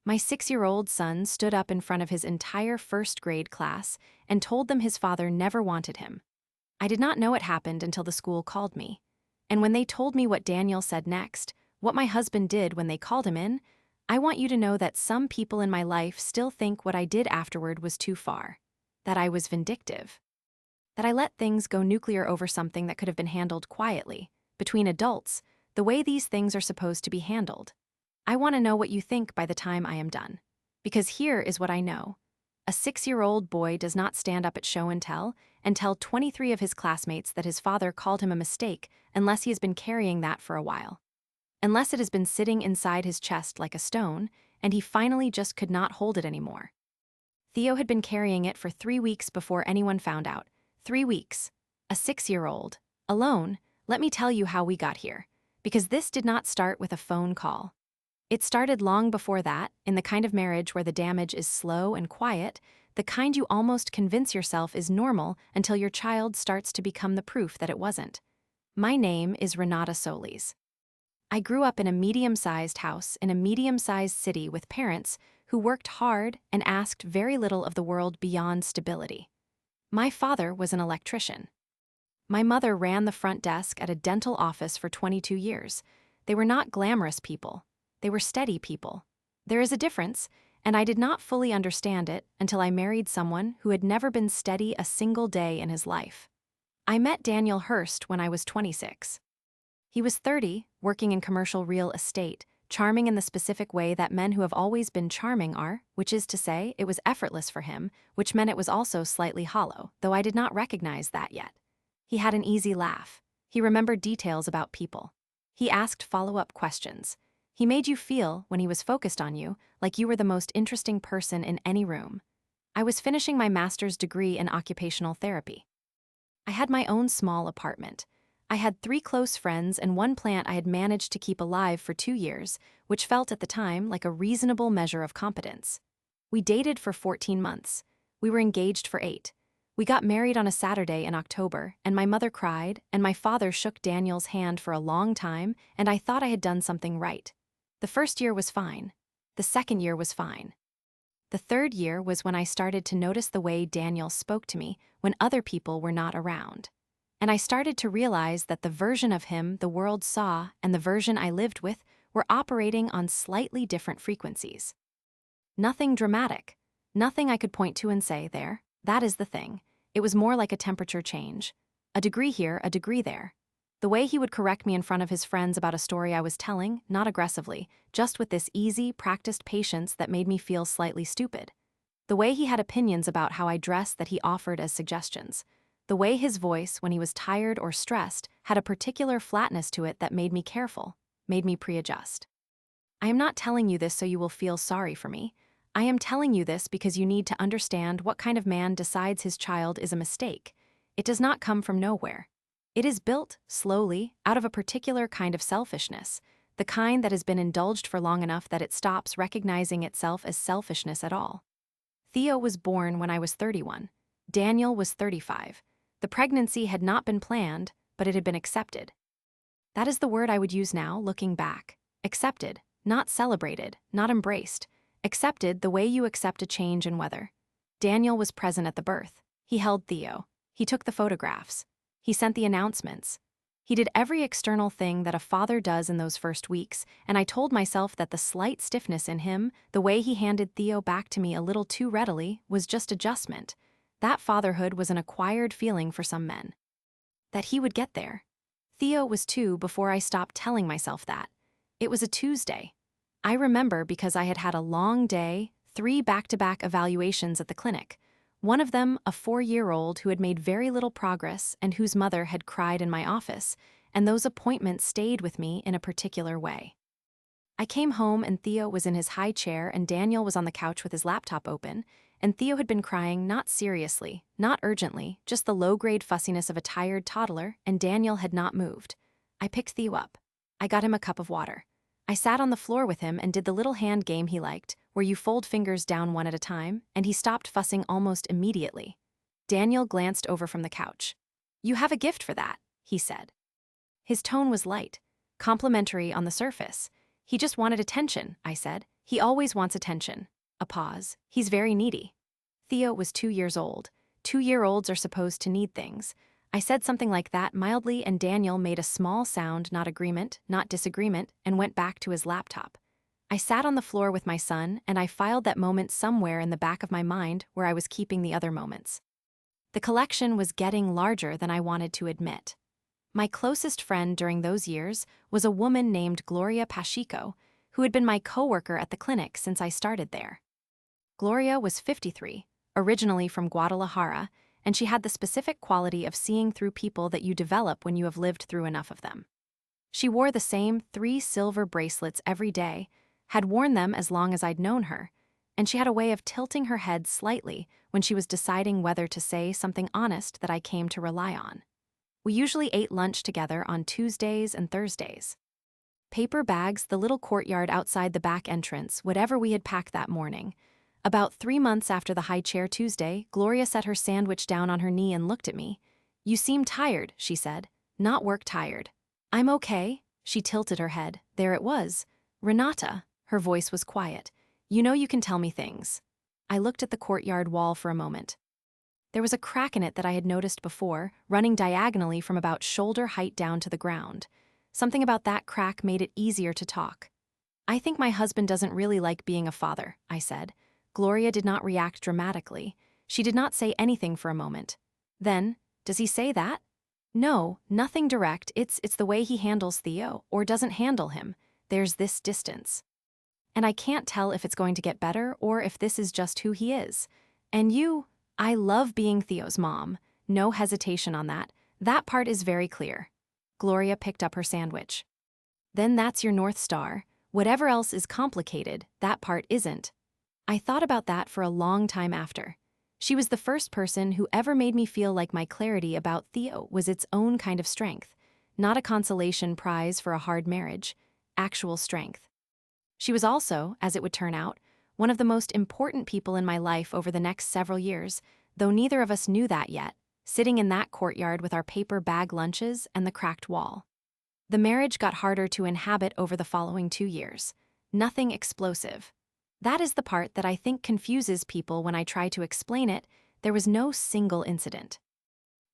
My 6-year-old son stood up in front of his entire first grade class and told them his father never wanted him. I did not know it happened until the school called me. And when they told me what Daniel said next, what my husband did when they called him in, I want you to know that some people in my life still think what I did afterward was too far. That I was vindictive. That I let things go nuclear over something that could have been handled quietly, between adults, the way these things are supposed to be handled. I want to know what you think by the time I am done. Because here is what I know. A 6-year-old boy does not stand up at show and tell 23 of his classmates that his father called him a mistake unless he has been carrying that for a while. Unless it has been sitting inside his chest like a stone, and he finally just could not hold it anymore. Theo had been carrying it for 3 weeks before anyone found out. 3 weeks. A 6-year-old. Alone. Let me tell you how we got here. Because this did not start with a phone call. It started long before that, in the kind of marriage where the damage is slow and quiet, the kind you almost convince yourself is normal until your child starts to become the proof that it wasn't. My name is Renata Solis. I grew up in a medium-sized house in a medium-sized city with parents who worked hard and asked very little of the world beyond stability. My father was an electrician. My mother ran the front desk at a dental office for 22 years. They were not glamorous people. They were steady people. There is a difference, and I did not fully understand it until I married someone who had never been steady a single day in his life. I met Daniel Hurst when I was 26. He was 30, working in commercial real estate, charming in the specific way that men who have always been charming are, which is to say, it was effortless for him, which meant it was also slightly hollow, though I did not recognize that yet. He had an easy laugh. He remembered details about people. He asked follow-up questions. He made you feel, when he was focused on you, like you were the most interesting person in any room. I was finishing my master's degree in occupational therapy. I had my own small apartment. I had 3 close friends and one plant I had managed to keep alive for 2 years, which felt at the time like a reasonable measure of competence. We dated for 14 months. We were engaged for 8. We got married on a Saturday in October, and my mother cried, and my father shook Daniel's hand for a long time, and I thought I had done something right. The first year was fine. The second year was fine. The third year was when I started to notice the way Daniel spoke to me when other people were not around. And I started to realize that the version of him the world saw and the version I lived with were operating on slightly different frequencies. Nothing dramatic. Nothing I could point to and say, there, that is the thing. It was more like a temperature change. A degree here, a degree there. The way he would correct me in front of his friends about a story I was telling, not aggressively, just with this easy, practiced patience that made me feel slightly stupid. The way he had opinions about how I dressed that he offered as suggestions. The way his voice, when he was tired or stressed, had a particular flatness to it that made me careful, made me pre-adjust. I am not telling you this so you will feel sorry for me. I am telling you this because you need to understand what kind of man decides his child is a mistake. It does not come from nowhere. It is built, slowly, out of a particular kind of selfishness, the kind that has been indulged for long enough that it stops recognizing itself as selfishness at all. Theo was born when I was 31. Daniel was 35. The pregnancy had not been planned, but it had been accepted. That is the word I would use now, looking back. Accepted, not celebrated, not embraced. Accepted the way you accept a change in weather. Daniel was present at the birth. He held Theo. He took the photographs. He sent the announcements. He did every external thing that a father does in those first weeks, and I told myself that the slight stiffness in him, the way he handed Theo back to me a little too readily, was just adjustment. That fatherhood was an acquired feeling for some men. That he would get there. Theo was 2 before I stopped telling myself that. It was a Tuesday. I remember because I had had a long day, 3 back-to-back evaluations at the clinic. One of them, a 4-year-old who had made very little progress and whose mother had cried in my office, and those appointments stayed with me in a particular way. I came home and Theo was in his high chair and Daniel was on the couch with his laptop open, and Theo had been crying not seriously, not urgently, just the low-grade fussiness of a tired toddler, and Daniel had not moved. I picked Theo up. I got him a cup of water. I sat on the floor with him and did the little hand game he liked, where you fold fingers down one at a time, and he stopped fussing almost immediately. Daniel glanced over from the couch. "You have a gift for that," he said. His tone was light, complimentary on the surface. "He just wanted attention," I said. He always wants attention. A pause. He's very needy. Theo was 2 years old. 2-year-olds are supposed to need things. I said something like that mildly, and Daniel made a small sound, not agreement, not disagreement, and went back to his laptop. I sat on the floor with my son, and I filed that moment somewhere in the back of my mind where I was keeping the other moments. The collection was getting larger than I wanted to admit. My closest friend during those years was a woman named Gloria Pacheco, who had been my coworker at the clinic since I started there. Gloria was 53, originally from Guadalajara, and she had the specific quality of seeing through people that you develop when you have lived through enough of them. She wore the same 3 silver bracelets every day, had worn them as long as I'd known her, and she had a way of tilting her head slightly when she was deciding whether to say something honest that I came to rely on. We usually ate lunch together on Tuesdays and Thursdays. Paper bags, the little courtyard outside the back entrance, whatever we had packed that morning. About 3 months after the high chair Tuesday, Gloria set her sandwich down on her knee and looked at me. "You seem tired," she said. "Not work tired." "I'm okay." She tilted her head. There it was. "Renata." Her voice was quiet. "You know you can tell me things." I looked at the courtyard wall for a moment. There was a crack in it that I had noticed before, running diagonally from about shoulder height down to the ground. Something about that crack made it easier to talk. "I think my husband doesn't really like being a father," I said. Gloria did not react dramatically. She did not say anything for a moment. Then, "Does he say that?" "No, nothing direct. It's the way he handles Theo, or doesn't handle him. There's this distance. And I can't tell if it's going to get better or if this is just who he is. And I love being Theo's mom. No hesitation on that. That part is very clear." Gloria picked up her sandwich. "Then that's your North Star. Whatever else is complicated, that part isn't." I thought about that for a long time after. She was the first person who ever made me feel like my clarity about Theo was its own kind of strength, not a consolation prize for a hard marriage, actual strength. She was also, as it would turn out, one of the most important people in my life over the next several years, though neither of us knew that yet, sitting in that courtyard with our paper bag lunches and the cracked wall. The marriage got harder to inhabit over the following 2 years. Nothing explosive. That is the part that I think confuses people when I try to explain it. There was no single incident.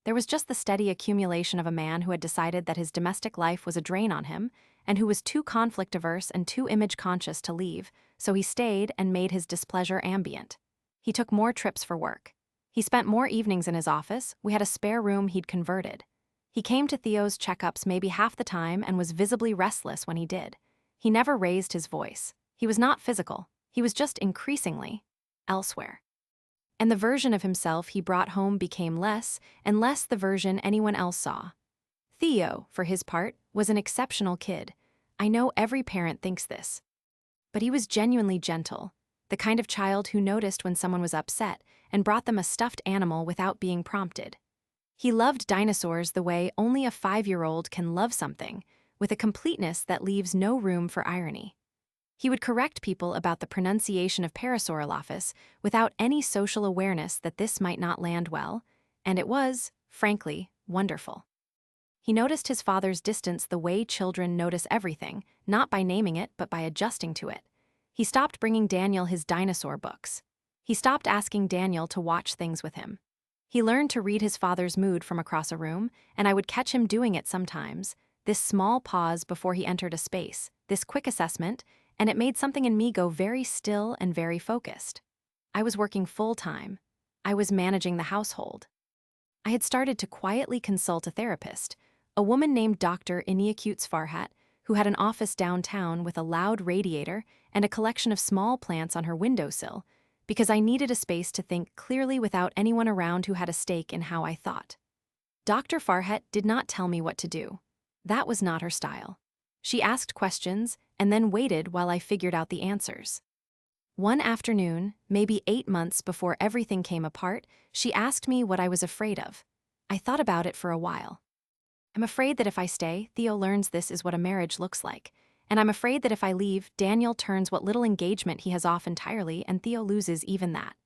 There was just the steady accumulation of a man who had decided that his domestic life was a drain on him, and who was too conflict-averse and too image-conscious to leave, so he stayed and made his displeasure ambient. He took more trips for work. He spent more evenings in his office. We had a spare room he'd converted. He came to Theo's checkups maybe half the time and was visibly restless when he did. He never raised his voice. He was not physical. He was just increasingly elsewhere. And the version of himself he brought home became less and less the version anyone else saw. Theo, for his part, was an exceptional kid. I know every parent thinks this. But he was genuinely gentle, the kind of child who noticed when someone was upset and brought them a stuffed animal without being prompted. He loved dinosaurs the way only a 5-year-old can love something, with a completeness that leaves no room for irony. He would correct people about the pronunciation of Parasaurolophus without any social awareness that this might not land well, and it was, frankly, wonderful. He noticed his father's distance the way children notice everything, not by naming it but by adjusting to it. He stopped bringing Daniel his dinosaur books. He stopped asking Daniel to watch things with him. He learned to read his father's mood from across a room, and I would catch him doing it sometimes, this small pause before he entered a space, this quick assessment, and it made something in me go very still and very focused. I was working full-time. I was managing the household. I had started to quietly consult a therapist, a woman named Dr. Iniakutes Farhat, who had an office downtown with a loud radiator and a collection of small plants on her windowsill, because I needed a space to think clearly without anyone around who had a stake in how I thought. Dr. Farhat did not tell me what to do. That was not her style. She asked questions and then waited while I figured out the answers. One afternoon, maybe 8 months before everything came apart, she asked me what I was afraid of. I thought about it for a while. I'm afraid that if I stay, Theo learns this is what a marriage looks like. And I'm afraid that if I leave, Daniel turns what little engagement he has off entirely and Theo loses even that.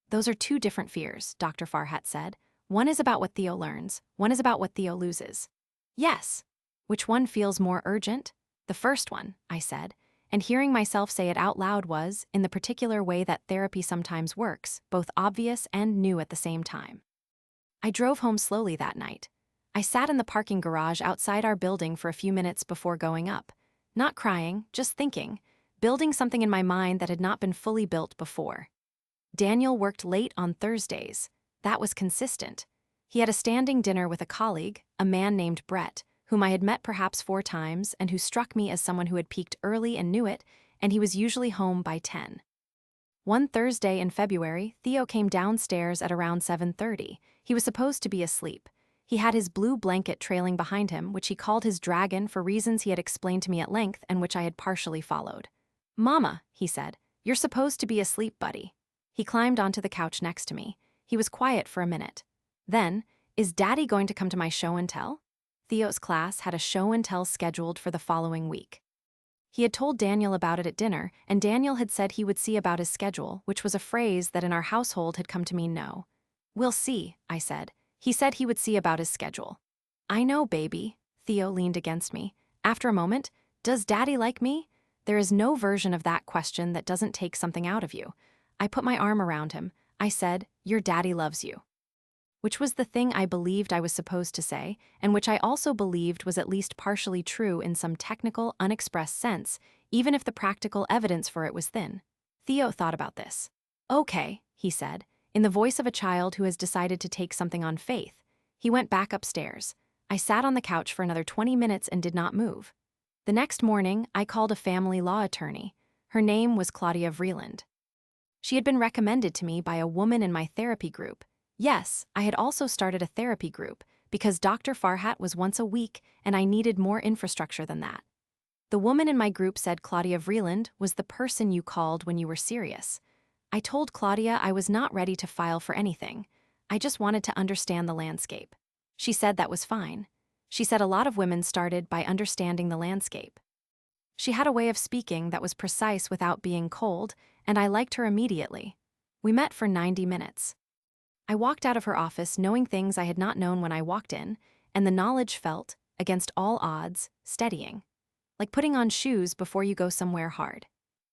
Those are 2 different fears, Dr. Farhat said. One is about what Theo learns, one is about what Theo loses. Yes. Which one feels more urgent? The first one, I said. and hearing myself say it out loud was, in the particular way that therapy sometimes works, both obvious and new at the same time. I drove home slowly that night. I sat in the parking garage outside our building for a few minutes before going up. Not crying, just thinking, building something in my mind that had not been fully built before. Daniel worked late on Thursdays. That was consistent. He had a standing dinner with a colleague, a man named Brett, whom I had met perhaps 4 times and who struck me as someone who had peaked early and knew it, and he was usually home by 10. One Thursday in February, Theo came downstairs at around 7:30. He was supposed to be asleep. He had his blue blanket trailing behind him, which he called his dragon for reasons he had explained to me at length and which I had partially followed. "Mama," he said, "you're supposed to be asleep, buddy." He climbed onto the couch next to me. He was quiet for a minute. Then, "Is Daddy going to come to my show and tell?" Theo's class had a show and tell scheduled for the following week. He had told Daniel about it at dinner, and Daniel had said he would see about his schedule, which was a phrase that in our household had come to mean no. "We'll see," I said. "He said he would see about his schedule." "I know, baby." Theo leaned against me. After a moment, "Does Daddy like me?" There is no version of that question that doesn't take something out of you. I put my arm around him. I said, "Your daddy loves you." Which was the thing I believed I was supposed to say, and which I also believed was at least partially true in some technical, unexpressed sense, even if the practical evidence for it was thin. Theo thought about this. "Okay," he said, in the voice of a child who has decided to take something on faith. He went back upstairs. I sat on the couch for another 20 minutes and did not move. The next morning, I called a family law attorney. Her name was Claudia Vreeland. She had been recommended to me by a woman in my therapy group. Yes, I had also started a therapy group, because Dr. Farhat was once a week and I needed more infrastructure than that. The woman in my group said Claudia Vreeland was the person you called when you were serious. I told Claudia I was not ready to file for anything. I just wanted to understand the landscape. She said that was fine. She said a lot of women started by understanding the landscape. She had a way of speaking that was precise without being cold, and I liked her immediately. We met for 90 minutes. I walked out of her office knowing things I had not known when I walked in, and the knowledge felt, against all odds, steadying. Like putting on shoes before you go somewhere hard.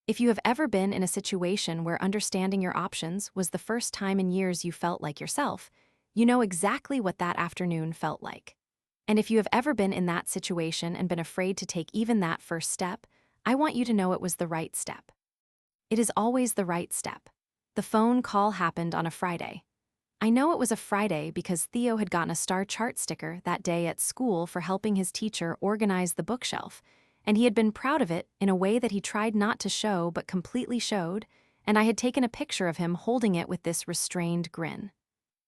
If you have ever been in a situation where understanding your options was the first time in years you felt like yourself, you know exactly what that afternoon felt like. And if you have ever been in that situation and been afraid to take even that first step, I want you to know it was the right step. It is always the right step. The phone call happened on a Friday. I know it was a Friday because Theo had gotten a star chart sticker that day at school for helping his teacher organize the bookshelf, and he had been proud of it in a way that he tried not to show but completely showed, and I had taken a picture of him holding it with this restrained grin.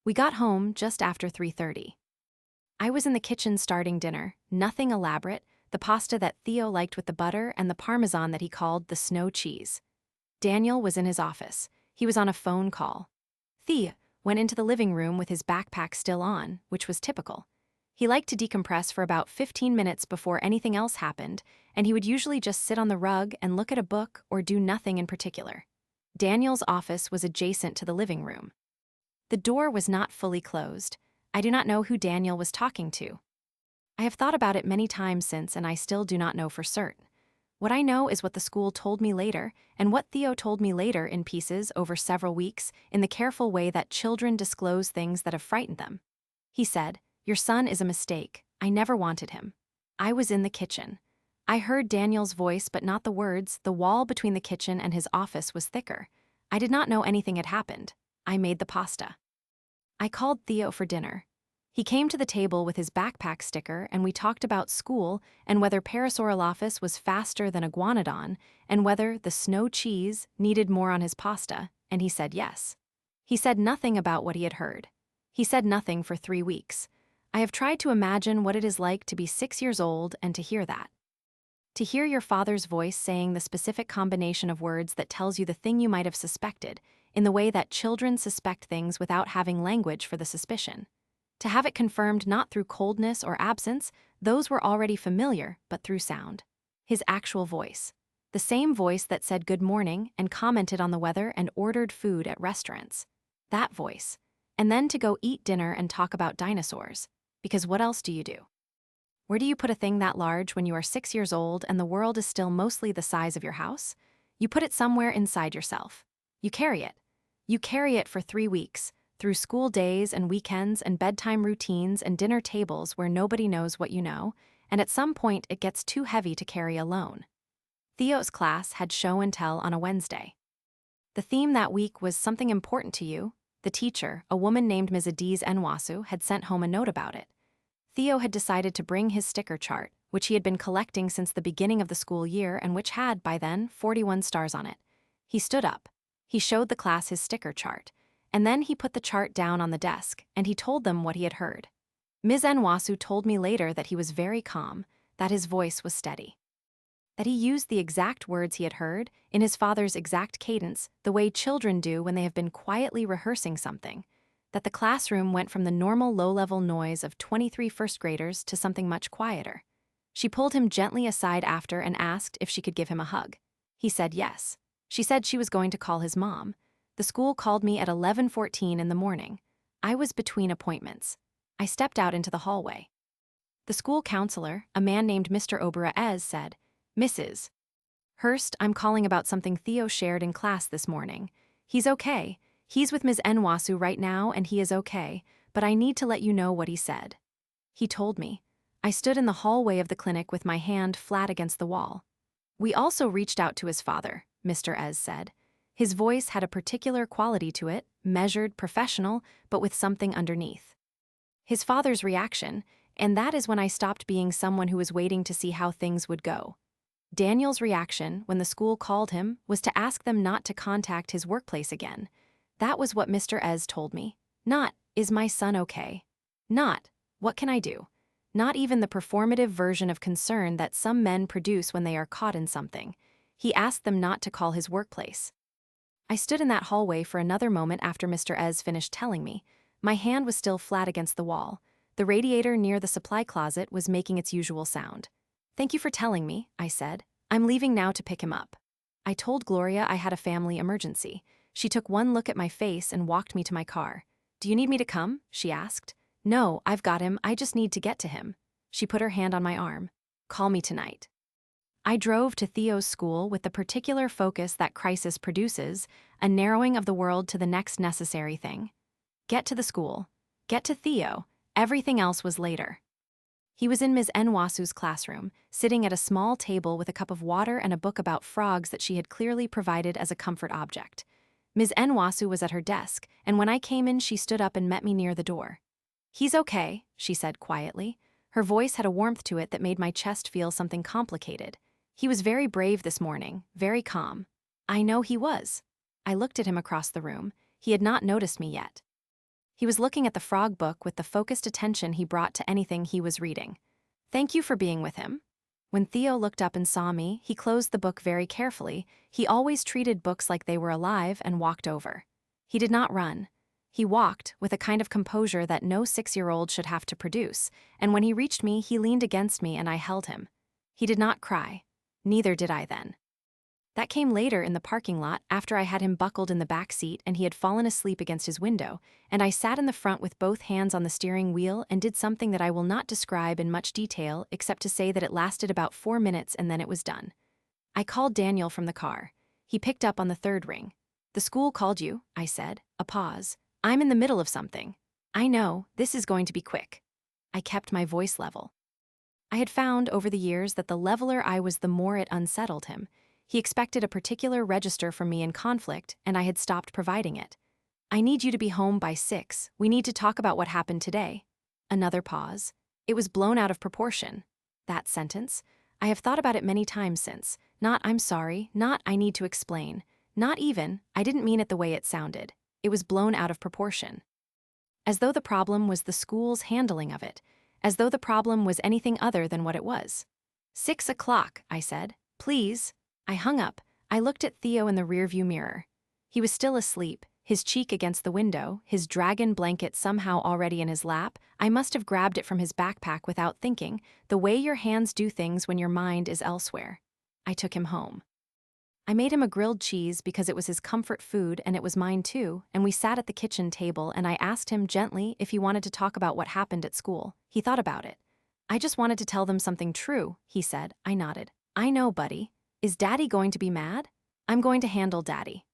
We got home just after 3:30. I was in the kitchen starting dinner, nothing elaborate, the pasta that Theo liked with the butter and the parmesan that he called the snow cheese. Daniel was in his office. He was on a phone call. Theo went into the living room with his backpack still on, which was typical. He liked to decompress for about 15 minutes before anything else happened, and he would usually just sit on the rug and look at a book or do nothing in particular. Daniel's office was adjacent to the living room. The door was not fully closed. I do not know who Daniel was talking to. I have thought about it many times since, and I still do not know for certain. What I know is what the school told me later, and what Theo told me later in pieces over several weeks, in the careful way that children disclose things that have frightened them. He said, "Your son is a mistake. I never wanted him." I was in the kitchen. I heard Daniel's voice but not the words. The wall between the kitchen and his office was thicker. I did not know anything had happened. I made the pasta. I called Theo for dinner. He came to the table with his backpack sticker, and we talked about school and whether Parasaurolophus was faster than Iguanodon, and whether the snow cheese needed more on his pasta, and he said yes. He said nothing about what he had heard. He said nothing for 3 weeks. I have tried to imagine what it is like to be 6 years old and to hear that. To hear your father's voice saying the specific combination of words that tells you the thing you might have suspected, in the way that children suspect things without having language for the suspicion. To have it confirmed not through coldness or absence, those were already familiar, but through sound. His actual voice. The same voice that said good morning and commented on the weather and ordered food at restaurants. That voice. And then to go eat dinner and talk about dinosaurs. Because what else do you do? Where do you put a thing that large when you are 6 years old and the world is still mostly the size of your house? You put it somewhere inside yourself. You carry it. You carry it for 3 weeks, through school days and weekends and bedtime routines and dinner tables where nobody knows what you know, and at some point it gets too heavy to carry alone. Theo's class had show and tell on a Wednesday. The theme that week was something important to you. The teacher, a woman named Ms. Adiz Enwasu, had sent home a note about it. Theo had decided to bring his sticker chart, which he had been collecting since the beginning of the school year and which had, by then, 41 stars on it. He stood up. He showed the class his sticker chart, and then he put the chart down on the desk, and he told them what he had heard. Ms. Enwasu told me later that he was very calm, that his voice was steady, that he used the exact words he had heard, in his father's exact cadence, the way children do when they have been quietly rehearsing something, that the classroom went from the normal low-level noise of 23 first graders to something much quieter. She pulled him gently aside after and asked if she could give him a hug. He said yes. She said she was going to call his mom. The school called me at 11:14 in the morning. I was between appointments. I stepped out into the hallway. The school counselor, a man named Mr. Oberaez, said, "Mrs. Hurst, I'm calling about something Theo shared in class this morning. He's okay. He's with Ms. Enwasu right now and he is okay, but I need to let you know what he said." He told me. I stood in the hallway of the clinic with my hand flat against the wall. "We also reached out to his father," Mr. Ez said. His voice had a particular quality to it, measured, professional, but with something underneath. His father's reaction, and that is when I stopped being someone who was waiting to see how things would go. Daniel's reaction, when the school called him, was to ask them not to contact his workplace again. That was what Mr. Ez told me. Not, "Is my son okay?" Not, "What can I do?" Not even the performative version of concern that some men produce when they are caught in something. He asked them not to call his workplace. I stood in that hallway for another moment after Mr. Ez finished telling me. My hand was still flat against the wall. The radiator near the supply closet was making its usual sound. "Thank you for telling me," I said. "I'm leaving now to pick him up." I told Gloria I had a family emergency. She took one look at my face and walked me to my car. "Do you need me to come?" she asked. "No, I've got him, I just need to get to him." She put her hand on my arm. "Call me tonight." I drove to Theo's school with the particular focus that crisis produces, a narrowing of the world to the next necessary thing. Get to the school. Get to Theo. Everything else was later. He was in Ms. Enwasu's classroom, sitting at a small table with a cup of water and a book about frogs that she had clearly provided as a comfort object. Ms. Enwasu was at her desk, and when I came in she stood up and met me near the door. "He's okay," she said quietly. Her voice had a warmth to it that made my chest feel something complicated. "He was very brave this morning, very calm." I know he was. I looked at him across the room. He had not noticed me yet. He was looking at the frog book with the focused attention he brought to anything he was reading. "Thank you for being with him." When Theo looked up and saw me, he closed the book very carefully. He always treated books like they were alive and walked over. He did not run. He walked, with a kind of composure that no 6-year-old should have to produce, and when he reached me, he leaned against me and I held him. He did not cry. Neither did I then. That came later in the parking lot after I had him buckled in the back seat and he had fallen asleep against his window, and I sat in the front with both hands on the steering wheel and did something that I will not describe in much detail except to say that it lasted about 4 minutes and then it was done. I called Daniel from the car. He picked up on the third ring. "The school called you," I said. A pause. "I'm in the middle of something." "I know, this is going to be quick." I kept my voice level. I had found over the years that the leveler I was, the more it unsettled him. He expected a particular register from me in conflict, and I had stopped providing it. "I need you to be home by 6. We need to talk about what happened today." Another pause. It was blown out of proportion. That sentence. I have thought about it many times since. Not "I'm sorry," not "I need to explain." Not even, I didn't mean it the way it sounded. It was blown out of proportion. As though the problem was the school's handling of it. As though the problem was anything other than what it was. 6 o'clock, I said. "Please." I hung up. I looked at Theo in the rearview mirror. He was still asleep, his cheek against the window, his dragon blanket somehow already in his lap. I must have grabbed it from his backpack without thinking, the way your hands do things when your mind is elsewhere. I took him home. I made him a grilled cheese because it was his comfort food and it was mine too, and we sat at the kitchen table and I asked him gently if he wanted to talk about what happened at school. He thought about it. I just wanted to tell them something true, he said. I nodded. I know, buddy. Is Daddy going to be mad? I'm going to handle Daddy.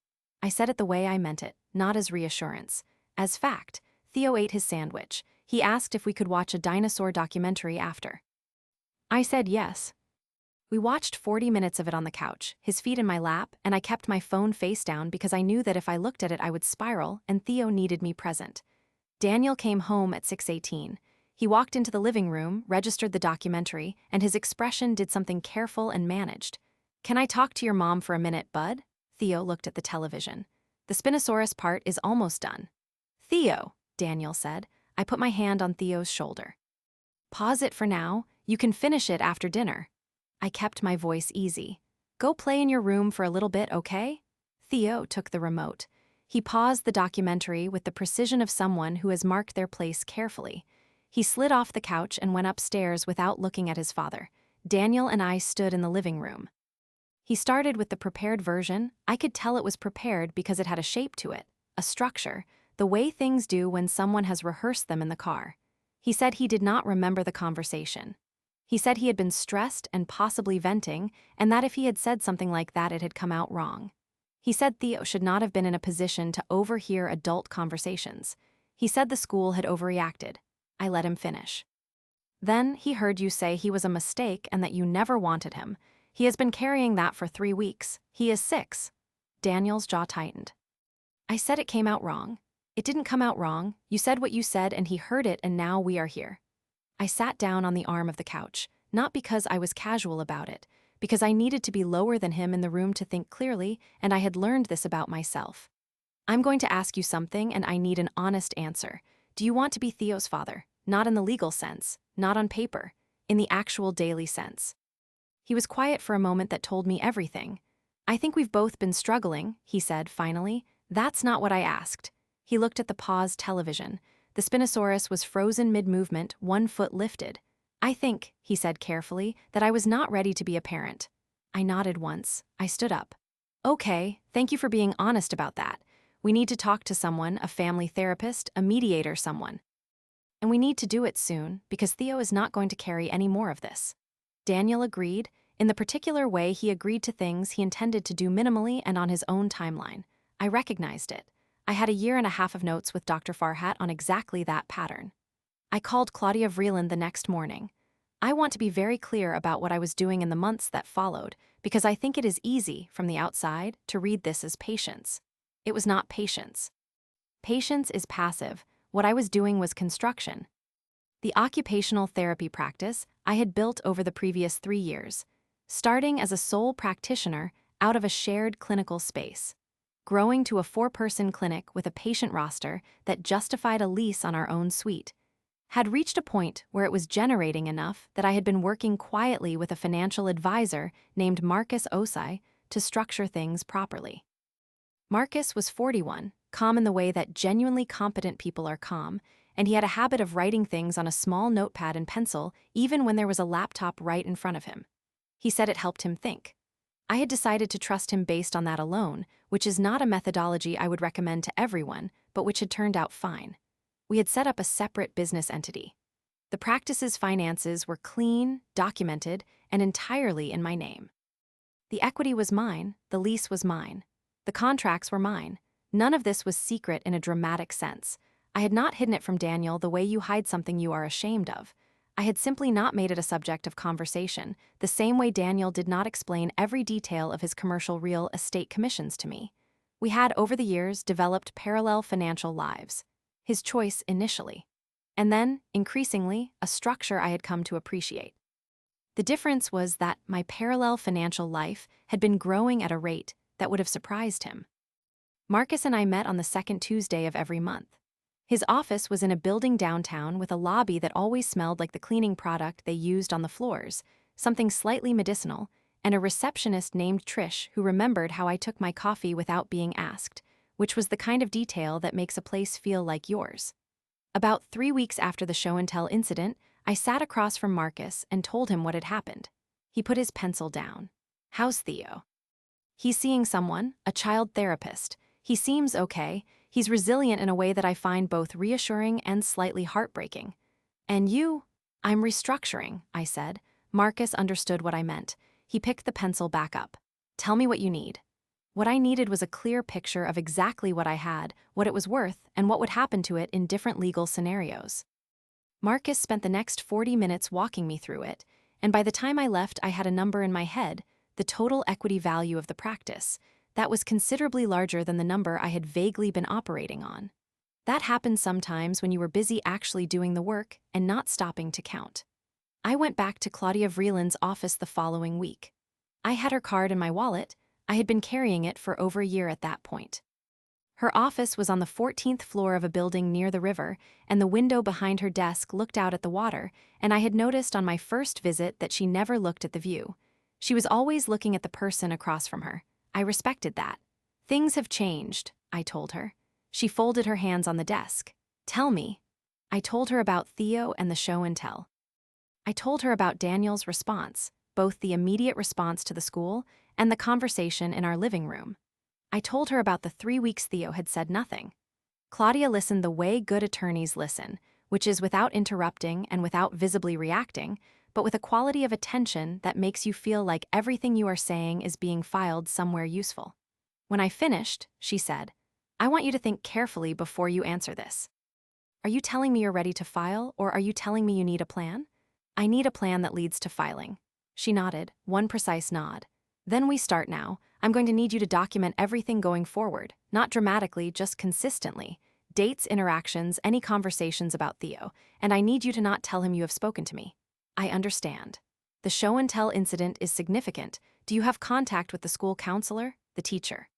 I said it the way I meant it, not as reassurance. As fact. Theo ate his sandwich. He asked if we could watch a dinosaur documentary after. I said yes. We watched 40 minutes of it on the couch, his feet in my lap, and I kept my phone face down because I knew that if I looked at it I would spiral, and Theo needed me present. Daniel came home at 6:18. He walked into the living room, registered the documentary, and his expression did something careful and managed. Can I talk to your mom for a minute, bud? Theo looked at the television. The Spinosaurus part is almost done. Theo, Daniel said. I put my hand on Theo's shoulder. Pause it for now. You can finish it after dinner. I kept my voice easy. Go play in your room for a little bit, okay? Theo took the remote. He paused the documentary with the precision of someone who has marked their place carefully. He slid off the couch and went upstairs without looking at his father. Daniel and I stood in the living room. He started with the prepared version. I could tell it was prepared because it had a shape to it, a structure, the way things do when someone has rehearsed them in the car. He said he did not remember the conversation. He said he had been stressed and possibly venting, and that if he had said something like that, it had come out wrong. He said Theo should not have been in a position to overhear adult conversations. He said the school had overreacted. I let him finish. Then he heard you say he was a mistake and that you never wanted him. He has been carrying that for 3 weeks. He is 6. Daniel's jaw tightened. I said it came out wrong. It didn't come out wrong. You said what you said and he heard it, and now we are here. I sat down on the arm of the couch, not because I was casual about it, because I needed to be lower than him in the room to think clearly, and I had learned this about myself. I'm going to ask you something, and I need an honest answer. Do you want to be Theo's father? Not in the legal sense, not on paper, in the actual daily sense. He was quiet for a moment that told me everything. I think we've both been struggling, he said finally. That's not what I asked. He looked at the paused television. The Spinosaurus was frozen mid-movement, 1 foot lifted. I think, he said carefully, that I was not ready to be a parent. I nodded once. I stood up. Okay, thank you for being honest about that. We need to talk to someone, a family therapist, a mediator, someone. And we need to do it soon, because Theo is not going to carry any more of this. Daniel agreed. In the particular way he agreed to things he intended to do minimally and on his own timeline. I recognized it. I had a 1.5 years of notes with Dr. Farhat on exactly that pattern. I called Claudia Vreeland the next morning. I want to be very clear about what I was doing in the months that followed, because I think it is easy, from the outside, to read this as patience. It was not patience. Patience is passive. What I was doing was construction. The occupational therapy practice I had built over the previous 3 years, starting as a sole practitioner out of a shared clinical space, growing to a 4-person clinic with a patient roster that justified a lease on our own suite, had reached a point where it was generating enough that I had been working quietly with a financial advisor named Marcus Osai to structure things properly. Marcus was 41, calm in the way that genuinely competent people are calm, and he had a habit of writing things on a small notepad and pencil even when there was a laptop right in front of him. He said it helped him think. I had decided to trust him based on that alone, which is not a methodology I would recommend to everyone, but which had turned out fine. We had set up a separate business entity. The practice's finances were clean, documented, and entirely in my name. The equity was mine, the lease was mine. The contracts were mine. None of this was secret in a dramatic sense. I had not hidden it from Daniel the way you hide something you are ashamed of. I had simply not made it a subject of conversation, the same way Daniel did not explain every detail of his commercial real estate commissions to me. We had, over the years, developed parallel financial lives. His choice initially. And then, increasingly, a structure I had come to appreciate. The difference was that my parallel financial life had been growing at a rate that would have surprised him. Marcus and I met on the 2nd Tuesday of every month. His office was in a building downtown with a lobby that always smelled like the cleaning product they used on the floors, something slightly medicinal, and a receptionist named Trish who remembered how I took my coffee without being asked, which was the kind of detail that makes a place feel like yours. About 3 weeks after the show and tell incident, I sat across from Marcus and told him what had happened. He put his pencil down. How's Theo? He's seeing someone, a child therapist. He seems okay. He's resilient in a way that I find both reassuring and slightly heartbreaking. And you? I'm restructuring, I said. Marcus understood what I meant. He picked the pencil back up. Tell me what you need. What I needed was a clear picture of exactly what I had, what it was worth, and what would happen to it in different legal scenarios. Marcus spent the next 40 minutes walking me through it, and by the time I left, I had a number in my head, the total equity value of the practice. That was considerably larger than the number I had vaguely been operating on. That happens sometimes when you were busy actually doing the work and not stopping to count. I went back to Claudia Vreeland's office the following week. I had her card in my wallet. I had been carrying it for over a year at that point. Her office was on the 14th floor of a building near the river, and the window behind her desk looked out at the water, and I had noticed on my first visit that she never looked at the view. She was always looking at the person across from her. I respected that. Things have changed, I told her. She folded her hands on the desk. Tell me. I told her about Theo and the show and tell. I told her about Daniel's response, both the immediate response to the school and the conversation in our living room. I told her about the 3 weeks Theo had said nothing. Claudia listened the way good attorneys listen, which is without interrupting and without visibly reacting, but with a quality of attention that makes you feel like everything you are saying is being filed somewhere useful. When I finished, she said, I want you to think carefully before you answer this. Are you telling me you're ready to file, or are you telling me you need a plan? I need a plan that leads to filing. She nodded, one precise nod. Then we start now. I'm going to need you to document everything going forward, not dramatically, just consistently. Dates, interactions, any conversations about Theo, and I need you to not tell him you have spoken to me. I understand. The show and tell incident is significant. Do you have contact with the school counselor, the teacher?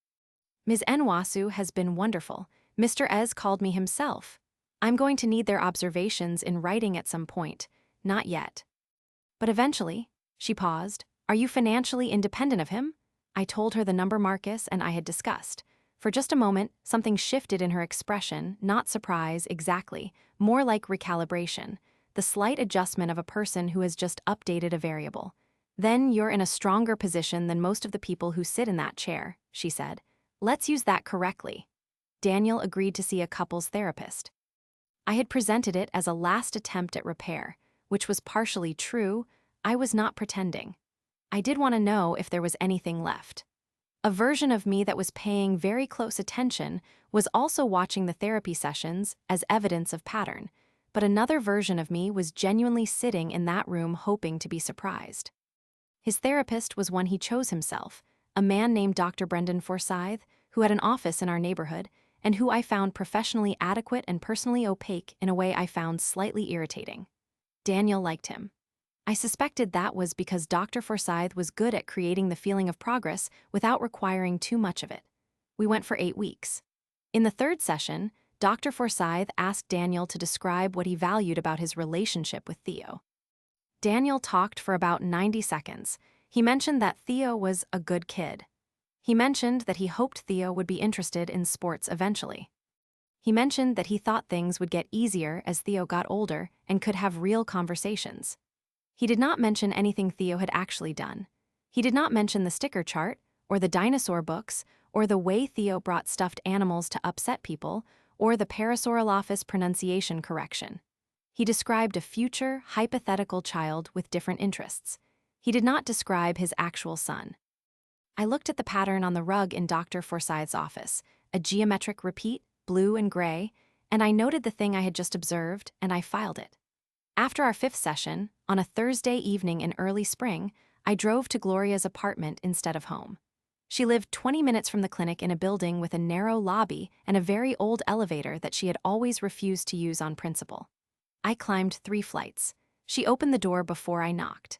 Ms. Nwasu has been wonderful. Mr. Ez called me himself. I'm going to need their observations in writing at some point. Not yet. But eventually, she paused. Are you financially independent of him? I told her the number Marcus and I had discussed. For just a moment, something shifted in her expression, not surprise exactly, more like recalibration, the slight adjustment of a person who has just updated a variable. Then you're in a stronger position than most of the people who sit in that chair, she said. Let's use that correctly. Daniel agreed to see a couples therapist. I had presented it as a last attempt at repair, which was partially true. I was not pretending. I did want to know if there was anything left. A version of me that was paying very close attention was also watching the therapy sessions as evidence of pattern, but another version of me was genuinely sitting in that room hoping to be surprised. His therapist was one he chose himself, a man named Dr. Brendan Forsyth, who had an office in our neighborhood, and who I found professionally adequate and personally opaque in a way I found slightly irritating. Daniel liked him. I suspected that was because Dr. Forsyth was good at creating the feeling of progress without requiring too much of it. We went for 8 weeks. In the third session, Dr. Forsyth asked Daniel to describe what he valued about his relationship with Theo. Daniel talked for about 90 seconds. He mentioned that Theo was a good kid. He mentioned that he hoped Theo would be interested in sports eventually. He mentioned that he thought things would get easier as Theo got older and could have real conversations. He did not mention anything Theo had actually done. He did not mention the sticker chart, or the dinosaur books, or the way Theo brought stuffed animals to upset people, or the Parasaurolophus pronunciation correction. He described a future, hypothetical child with different interests. He did not describe his actual son. I looked at the pattern on the rug in Dr. Forsyth's office, a geometric repeat, blue and gray, and I noted the thing I had just observed, and I filed it. After our 5th session, on a Thursday evening in early spring, I drove to Gloria's apartment instead of home. She lived 20 minutes from the clinic in a building with a narrow lobby and a very old elevator that she had always refused to use on principle. I climbed 3 flights. She opened the door before I knocked.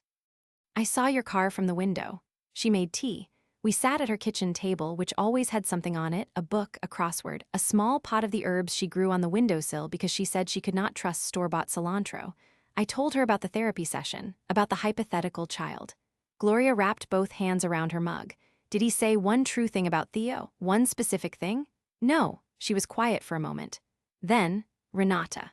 I saw your car from the window. She made tea. We sat at her kitchen table, which always had something on it, a book, a crossword, a small pot of the herbs she grew on the windowsill because she said she could not trust store-bought cilantro. I told her about the therapy session, about the hypothetical child. Gloria wrapped both hands around her mug. Did he say one true thing about Theo? One specific thing? No. She was quiet for a moment. Then, Renata.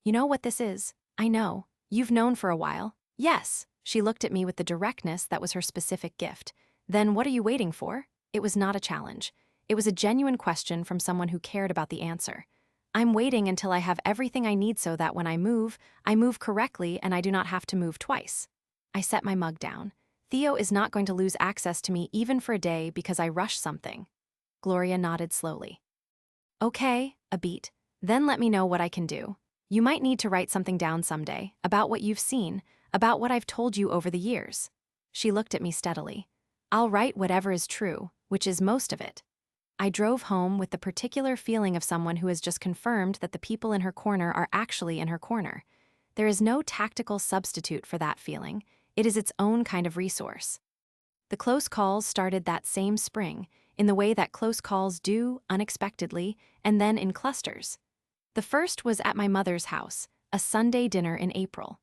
You know what this is? I know. You've known for a while. Yes. She looked at me with the directness that was her specific gift. Then what are you waiting for? It was not a challenge. It was a genuine question from someone who cared about the answer. I'm waiting until I have everything I need so that when I move correctly and I do not have to move twice. I set my mug down. Theo is not going to lose access to me even for a day because I rush something. Gloria nodded slowly. Okay, a beat. Then let me know what I can do. You might need to write something down someday, about what you've seen, about what I've told you over the years. She looked at me steadily. I'll write whatever is true, which is most of it. I drove home with the particular feeling of someone who has just confirmed that the people in her corner are actually in her corner. There is no tactical substitute for that feeling. It is its own kind of resource. The close calls started that same spring, in the way that close calls do, unexpectedly, and then in clusters. The first was at my mother's house, a Sunday dinner in April.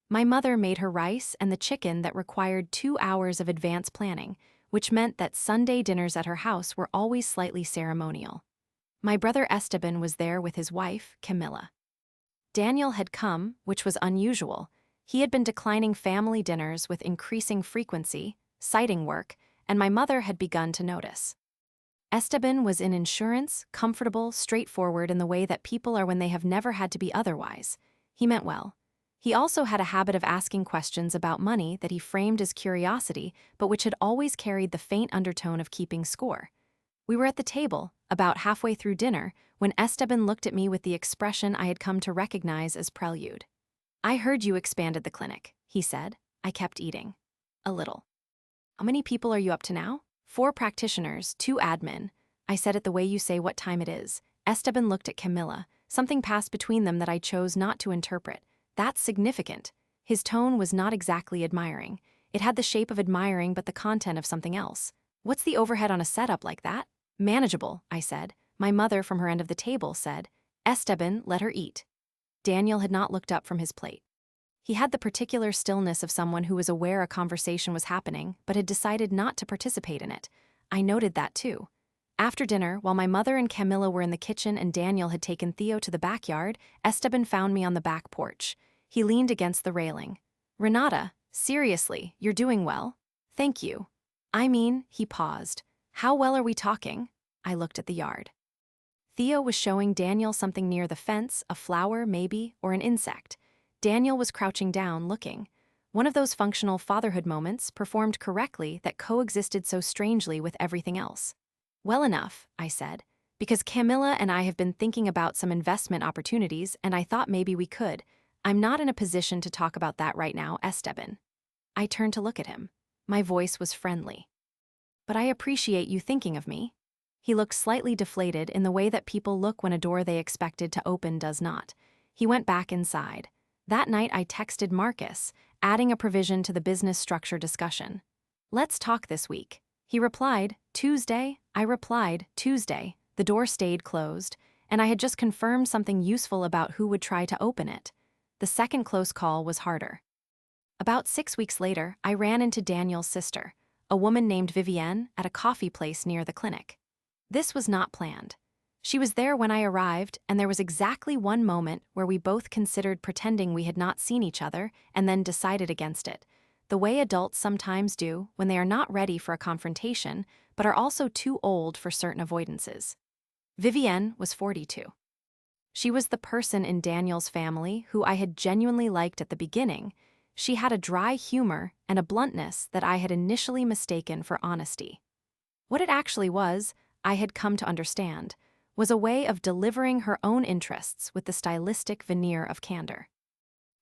My mother made her rice and the chicken that required 2 hours of advance planning, which meant that Sunday dinners at her house were always slightly ceremonial. My brother Esteban was there with his wife, Camilla. Daniel had come, which was unusual. He had been declining family dinners with increasing frequency, citing work, and my mother had begun to notice. Esteban was in insurance, comfortable, straightforward in the way that people are when they have never had to be otherwise. He meant well. He also had a habit of asking questions about money that he framed as curiosity, but which had always carried the faint undertone of keeping score. We were at the table, about halfway through dinner, when Esteban looked at me with the expression I had come to recognize as prelude. I heard you expanded the clinic, he said. I kept eating. A little. How many people are you up to now? 4 practitioners, 2 admin. I said it the way you say what time it is. Esteban looked at Camilla. Something passed between them that I chose not to interpret. That's significant. His tone was not exactly admiring. It had the shape of admiring but the content of something else. What's the overhead on a setup like that? Manageable, I said. My mother from her end of the table said, Esteban, let her eat. Daniel had not looked up from his plate. He had the particular stillness of someone who was aware a conversation was happening, but had decided not to participate in it. I noted that too. After dinner, while my mother and Camilla were in the kitchen and Daniel had taken Theo to the backyard, Esteban found me on the back porch. He leaned against the railing. Renata, seriously, you're doing well. Thank you. I mean, he paused. How well are we talking? I looked at the yard. Theo was showing Daniel something near the fence, a flower, maybe, or an insect. Daniel was crouching down, looking. One of those functional fatherhood moments, performed correctly, that coexisted so strangely with everything else. Well enough, I said, because Camilla and I have been thinking about some investment opportunities and I thought maybe we could. I'm not in a position to talk about that right now, Esteban. I turned to look at him. My voice was friendly. But I appreciate you thinking of me. He looked slightly deflated in the way that people look when a door they expected to open does not. He went back inside. That night I texted Marcus, adding a provision to the business structure discussion. Let's talk this week. He replied, Tuesday. I replied, Tuesday. The door stayed closed, and I had just confirmed something useful about who would try to open it. The second close call was harder. About 6 weeks later, I ran into Daniel's sister, a woman named Vivienne, at a coffee place near the clinic. This was not planned. She was there when I arrived, and there was exactly one moment where we both considered pretending we had not seen each other and then decided against it, the way adults sometimes do when they are not ready for a confrontation but are also too old for certain avoidances. Vivienne was 42. She was the person in Daniel's family who I had genuinely liked at the beginning. She had a dry humor and a bluntness that I had initially mistaken for honesty. What it actually was, I had come to understand, was a way of delivering her own interests with the stylistic veneer of candor.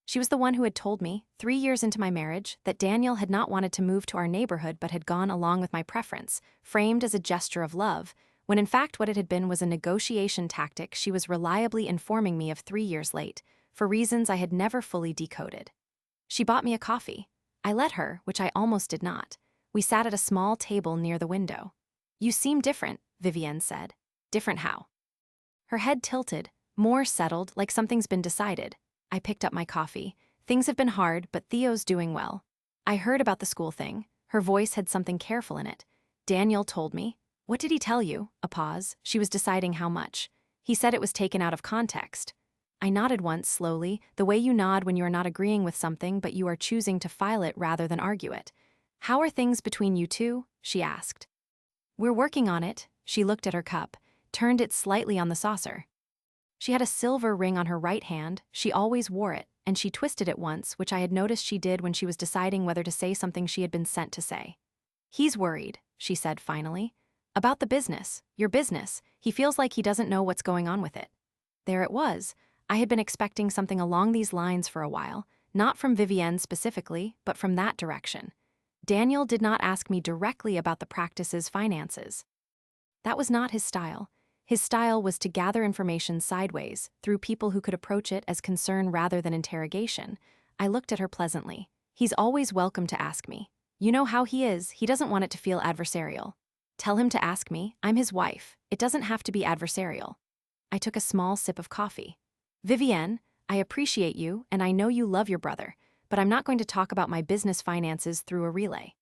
She was the one who had told me, 3 years into my marriage, that Daniel had not wanted to move to our neighborhood but had gone along with my preference, framed as a gesture of love, when in fact what it had been was a negotiation tactic she was reliably informing me of 3 years late, for reasons I had never fully decoded. She bought me a coffee. I let her, which I almost did not. We sat at a small table near the window. You seem different, Vivienne said. Different how? Her head tilted, more settled, like something's been decided. I picked up my coffee. Things have been hard, but Theo's doing well. I heard about the school thing. Her voice had something careful in it. Daniel told me. What did he tell you? A pause. She was deciding how much. He said it was taken out of context. I nodded once, slowly, the way you nod when you are not agreeing with something but you are choosing to file it rather than argue it. How are things between you two? She asked. We're working on it. She looked at her cup, turned it slightly on the saucer. She had a silver ring on her right hand, she always wore it, and she twisted it once, which I had noticed she did when she was deciding whether to say something she had been sent to say. "He's worried," she said finally. "About the business, your business. He feels like he doesn't know what's going on with it." There it was. I had been expecting something along these lines for a while, not from Vivienne specifically, but from that direction. Daniel did not ask me directly about the practice's finances. That was not his style. His style was to gather information sideways, through people who could approach it as concern rather than interrogation. I looked at her pleasantly. "He's always welcome to ask me. You know how he is, he doesn't want it to feel adversarial. Tell him to ask me, I'm his wife. It doesn't have to be adversarial." I took a small sip of coffee. "Vivienne, I appreciate you and I know you love your brother, but I'm not going to talk about my business finances through a relay."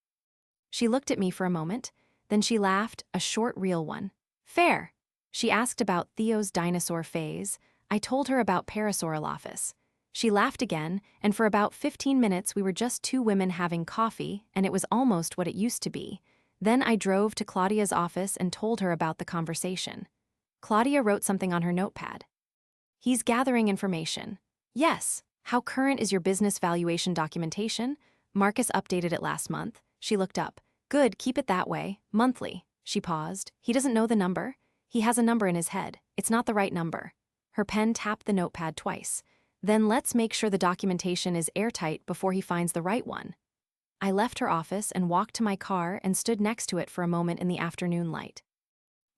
She looked at me for a moment, then she laughed, a short, real one. "Fair." She asked about Theo's dinosaur phase. I told her about Parasaurolophus. She laughed again, and for about 15 minutes we were just two women having coffee, and it was almost what it used to be. Then I drove to Claudia's office and told her about the conversation. Claudia wrote something on her notepad. "He's gathering information." "Yes. How current is your business valuation documentation?" "Marcus updated it last month." She looked up. "Good, keep it that way. Monthly." She paused. "He doesn't know the number?" "He has a number in his head. It's not the right number." Her pen tapped the notepad twice. "Then let's make sure the documentation is airtight before he finds the right one." I left her office and walked to my car and stood next to it for a moment in the afternoon light.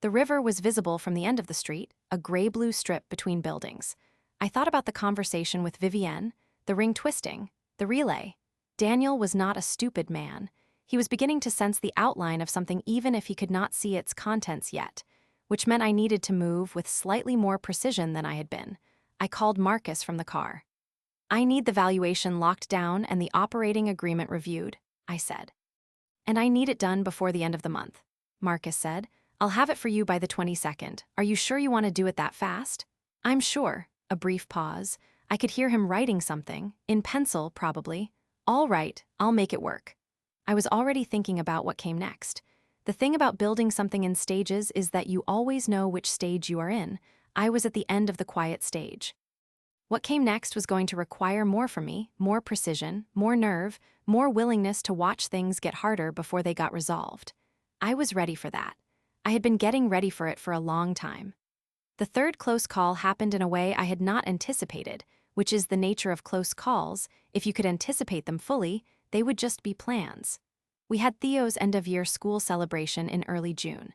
The river was visible from the end of the street, a gray-blue strip between buildings. I thought about the conversation with Vivienne, the ring twisting, the relay. Daniel was not a stupid man. He was beginning to sense the outline of something even if he could not see its contents yet, which meant I needed to move with slightly more precision than I had been. I called Marcus from the car. "I need the valuation locked down and the operating agreement reviewed," I said. "And I need it done before the end of the month," Marcus said. "I'll have it for you by the 22nd. Are you sure you want to do it that fast?" "I'm sure." A brief pause. I could hear him writing something, in pencil probably. "All right, I'll make it work." I was already thinking about what came next. The thing about building something in stages is that you always know which stage you are in. I was at the end of the quiet stage. What came next was going to require more from me, more precision, more nerve, more willingness to watch things get harder before they got resolved. I was ready for that. I had been getting ready for it for a long time. The third close call happened in a way I had not anticipated, which is the nature of close calls. If you could anticipate them fully, they would just be plans. We had Theo's end-of-year school celebration in early June.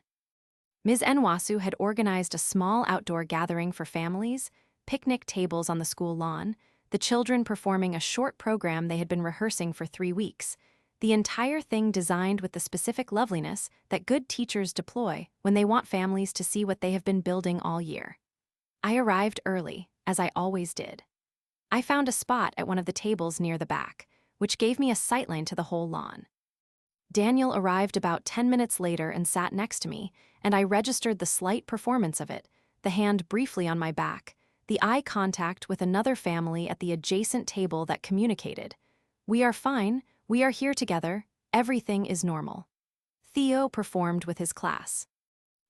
Ms. Nwasu had organized a small outdoor gathering for families, picnic tables on the school lawn, the children performing a short program they had been rehearsing for 3 weeks. The entire thing designed with the specific loveliness that good teachers deploy when they want families to see what they have been building all year. I arrived early, as I always did. I found a spot at one of the tables near the back, which gave me a sightline to the whole lawn. Daniel arrived about 10 minutes later and sat next to me, and I registered the slight performance of it, the hand briefly on my back, the eye contact with another family at the adjacent table that communicated. "We are fine, we are here together, everything is normal." Theo performed with his class.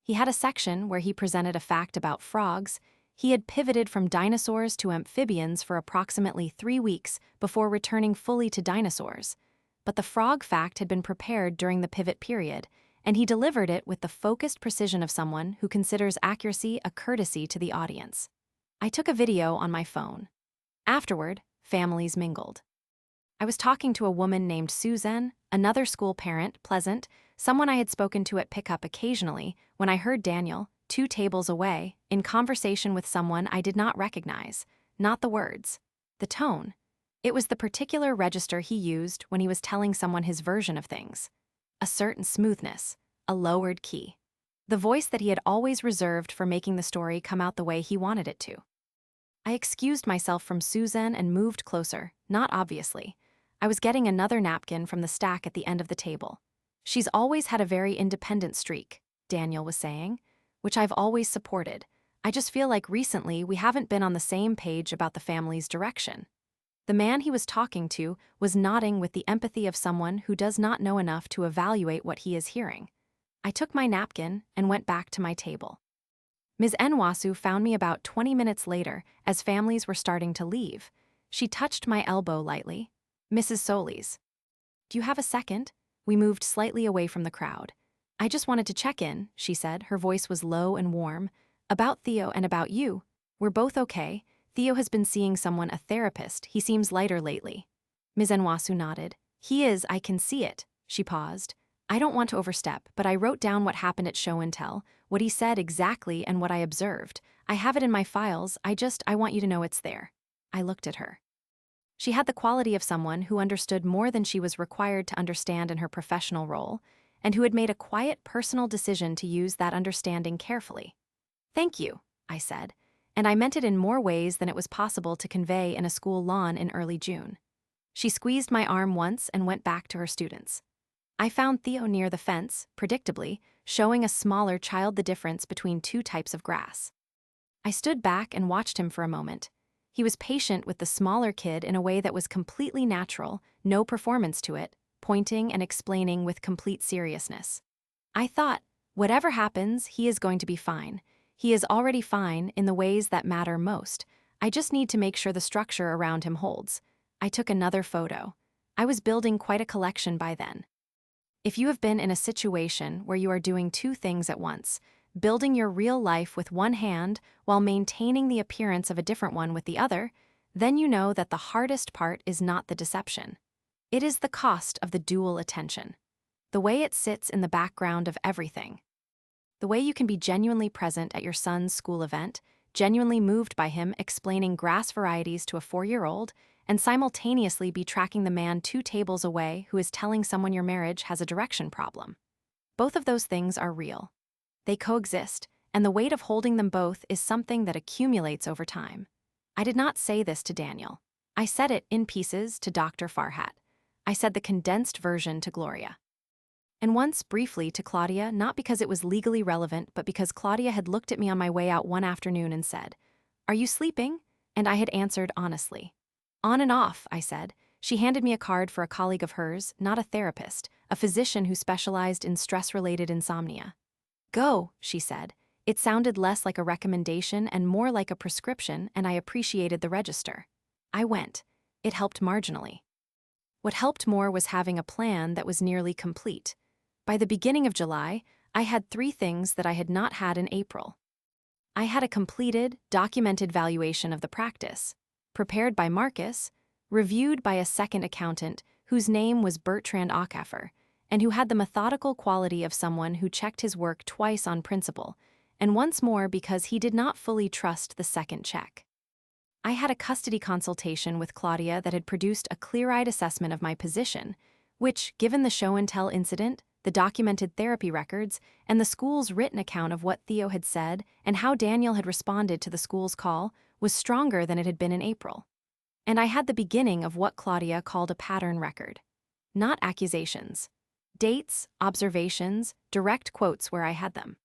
He had a section where he presented a fact about frogs. He had pivoted from dinosaurs to amphibians for approximately 3 weeks before returning fully to dinosaurs. But the frog fact had been prepared during the pivot period, and he delivered it with the focused precision of someone who considers accuracy a courtesy to the audience. I took a video on my phone. Afterward, families mingled. I was talking to a woman named Suzanne, another school parent, pleasant, someone I had spoken to at pickup occasionally, when I heard Daniel, 2 tables away, in conversation with someone I did not recognize. Not the words. The tone. It was the particular register he used when he was telling someone his version of things. A certain smoothness, a lowered key. The voice that he had always reserved for making the story come out the way he wanted it to. I excused myself from Suzanne and moved closer, not obviously. I was getting another napkin from the stack at the end of the table. "She's always had a very independent streak," Daniel was saying, "which I've always supported. I just feel like recently we haven't been on the same page about the family's direction." The man he was talking to was nodding with the empathy of someone who does not know enough to evaluate what he is hearing. I took my napkin and went back to my table. Ms. Nwasu found me about 20 minutes later as families were starting to leave. She touched my elbow lightly. Mrs. Solis. Do you have a second? We moved slightly away from the crowd. I just wanted to check in, she said. Her voice was low and warm. About Theo and about you. We're both okay. Theo has been seeing someone, a therapist. He seems lighter lately. Ms. Nwasu nodded. He is, I can see it. She paused. I don't want to overstep, but I wrote down what happened at show and tell, what he said exactly and what I observed. I have it in my files, I want you to know it's there. I looked at her. She had the quality of someone who understood more than she was required to understand in her professional role, and who had made a quiet, personal decision to use that understanding carefully. Thank you, I said, and I meant it in more ways than it was possible to convey in a school lawn in early June. She squeezed my arm once and went back to her students. I found Theo near the fence, predictably, showing a smaller child the difference between two types of grass. I stood back and watched him for a moment. He was patient with the smaller kid in a way that was completely natural, no performance to it, pointing and explaining with complete seriousness. I thought, whatever happens, he is going to be fine. He is already fine in the ways that matter most. I just need to make sure the structure around him holds. I took another photo. I was building quite a collection by then. If you have been in a situation where you are doing two things at once, building your real life with one hand while maintaining the appearance of a different one with the other, then you know that the hardest part is not the deception. It is the cost of the dual attention. The way it sits in the background of everything. The way you can be genuinely present at your son's school event, genuinely moved by him explaining grass varieties to a 4-year-old, and simultaneously be tracking the man 2 tables away who is telling someone your marriage has a direction problem. Both of those things are real. They coexist, and the weight of holding them both is something that accumulates over time. I did not say this to Daniel. I said it in pieces to Dr. Farhat. I said the condensed version to Gloria. And once, briefly, to Claudia, not because it was legally relevant, but because Claudia had looked at me on my way out one afternoon and said, "Are you sleeping?" And I had answered honestly. On and off, I said. She handed me a card for a colleague of hers, not a therapist, a physician who specialized in stress-related insomnia. Go, she said. It sounded less like a recommendation and more like a prescription, and I appreciated the register. I went. It helped marginally. What helped more was having a plan that was nearly complete. By the beginning of July, I had 3 things that I had not had in April. I had a completed, documented valuation of the practice, prepared by Marcus, reviewed by a second accountant whose name was Bertrand Acaffer, and who had the methodical quality of someone who checked his work twice on principle, and once more because he did not fully trust the second check. I had a custody consultation with Claudia that had produced a clear-eyed assessment of my position, which, given the show-and-tell incident, the documented therapy records, and the school's written account of what Theo had said and how Daniel had responded to the school's call, was stronger than it had been in April. And I had the beginning of what Claudia called a pattern record. Not accusations. Dates, observations, direct quotes where I had them.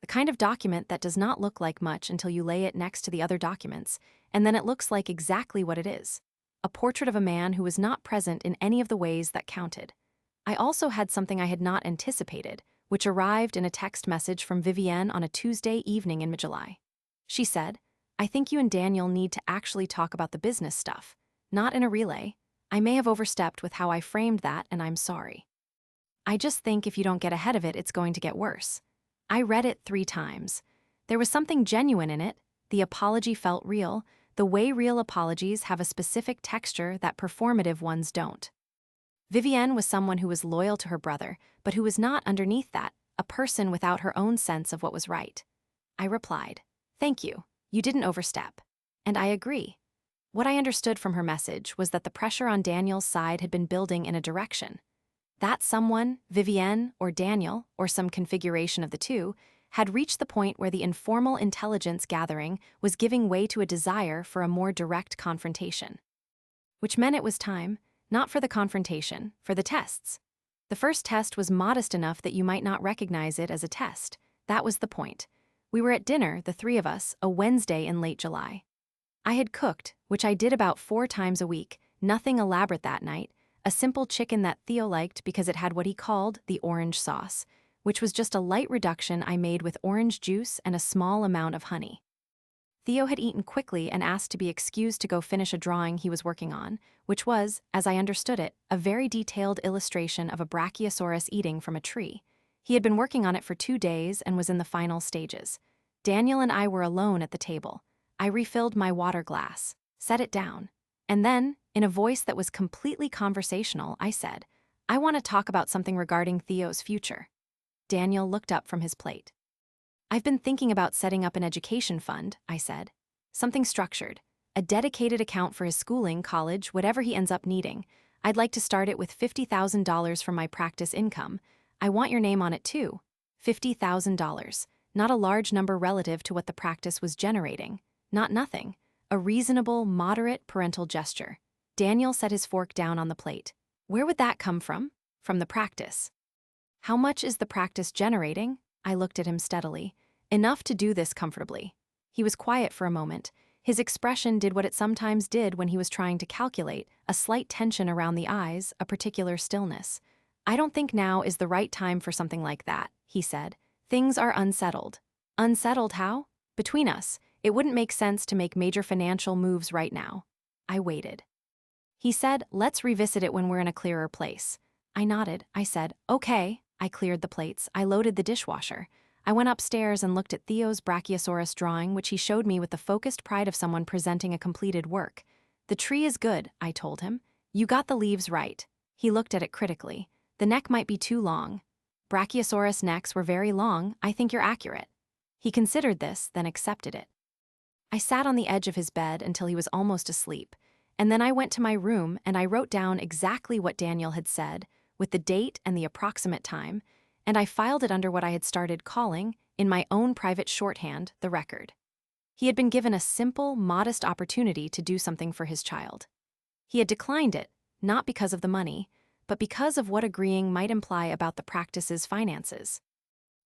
The kind of document that does not look like much until you lay it next to the other documents, and then it looks like exactly what it is. A portrait of a man who was not present in any of the ways that counted. I also had something I had not anticipated, which arrived in a text message from Vivienne on a Tuesday evening in mid-July. She said, "I think you and Daniel need to actually talk about the business stuff, not in a relay. I may have overstepped with how I framed that, and I'm sorry. I just think if you don't get ahead of it, it's going to get worse." I read it 3 times. There was something genuine in it. The apology felt real, the way real apologies have a specific texture that performative ones don't. Vivienne was someone who was loyal to her brother, but who was not underneath that, a person without her own sense of what was right. I replied, "Thank you. You didn't overstep." And I agree. What I understood from her message was that the pressure on Daniel's side had been building in a direction. That someone, Vivienne or Daniel, or some configuration of the two, had reached the point where the informal intelligence gathering was giving way to a desire for a more direct confrontation. Which meant it was time, not for the confrontation, for the tests. The first test was modest enough that you might not recognize it as a test. That was the point. We were at dinner, the 3 of us, a Wednesday in late July. I had cooked, which I did about 4 times a week, nothing elaborate that night, a simple chicken that Theo liked because it had what he called the orange sauce, which was just a light reduction I made with orange juice and a small amount of honey. Theo had eaten quickly and asked to be excused to go finish a drawing he was working on, which was, as I understood it, a very detailed illustration of a Brachiosaurus eating from a tree. He had been working on it for 2 days and was in the final stages. Daniel and I were alone at the table. I refilled my water glass, set it down, and then, in a voice that was completely conversational, I said, "I want to talk about something regarding Theo's future." Daniel looked up from his plate. "I've been thinking about setting up an education fund," I said. "Something structured. A dedicated account for his schooling, college, whatever he ends up needing. I'd like to start it with $50,000 from my practice income. I want your name on it too. $50,000. Not a large number relative to what the practice was generating. Not nothing. A reasonable, moderate parental gesture." Daniel set his fork down on the plate. "Where would that come from?" "From the practice." "How much is the practice generating?" I looked at him steadily. "Enough to do this comfortably." He was quiet for a moment. His expression did what it sometimes did when he was trying to calculate, a slight tension around the eyes, a particular stillness. "I don't think now is the right time for something like that," he said. "Things are unsettled." "Unsettled how?" "Between us, it wouldn't make sense to make major financial moves right now." I waited. He said, "Let's revisit it when we're in a clearer place." I nodded. I said, "Okay." I cleared the plates. I loaded the dishwasher. I went upstairs and looked at Theo's Brachiosaurus drawing, which he showed me with the focused pride of someone presenting a completed work. "The tree is good," I told him. "You got the leaves right." He looked at it critically. "The neck might be too long." "Brachiosaurus necks were very long. I think you're accurate." He considered this, then accepted it. I sat on the edge of his bed until he was almost asleep, and then I went to my room and I wrote down exactly what Daniel had said, with the date and the approximate time, and I filed it under what I had started calling, in my own private shorthand, the record. He had been given a simple, modest opportunity to do something for his child. He had declined it, not because of the money, but because of what agreeing might imply about the practice's finances.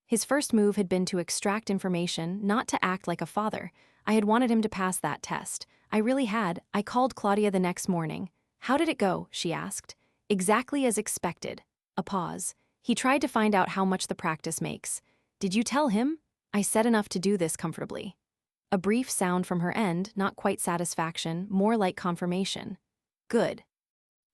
His first move had been to extract information, not to act like a father. I had wanted him to pass that test. I really had. I called Claudia the next morning. "How did it go?" she asked. "Exactly as expected." A pause. "He tried to find out how much the practice makes. Did you tell him?" I said enough to do this comfortably. A brief sound from her end, not quite satisfaction, more like confirmation. "Good.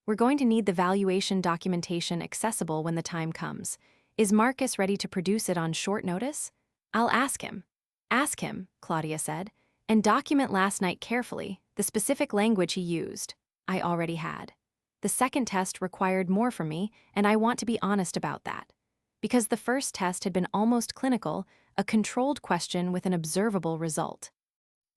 We're going to need the valuation documentation accessible when the time comes. Is Marcus ready to produce it on short notice?" "I'll ask him." "Ask him," Claudia said, "and document last night carefully, the specific language he used." I already had. The second test required more from me, and I want to be honest about that. Because the first test had been almost clinical, a controlled question with an observable result.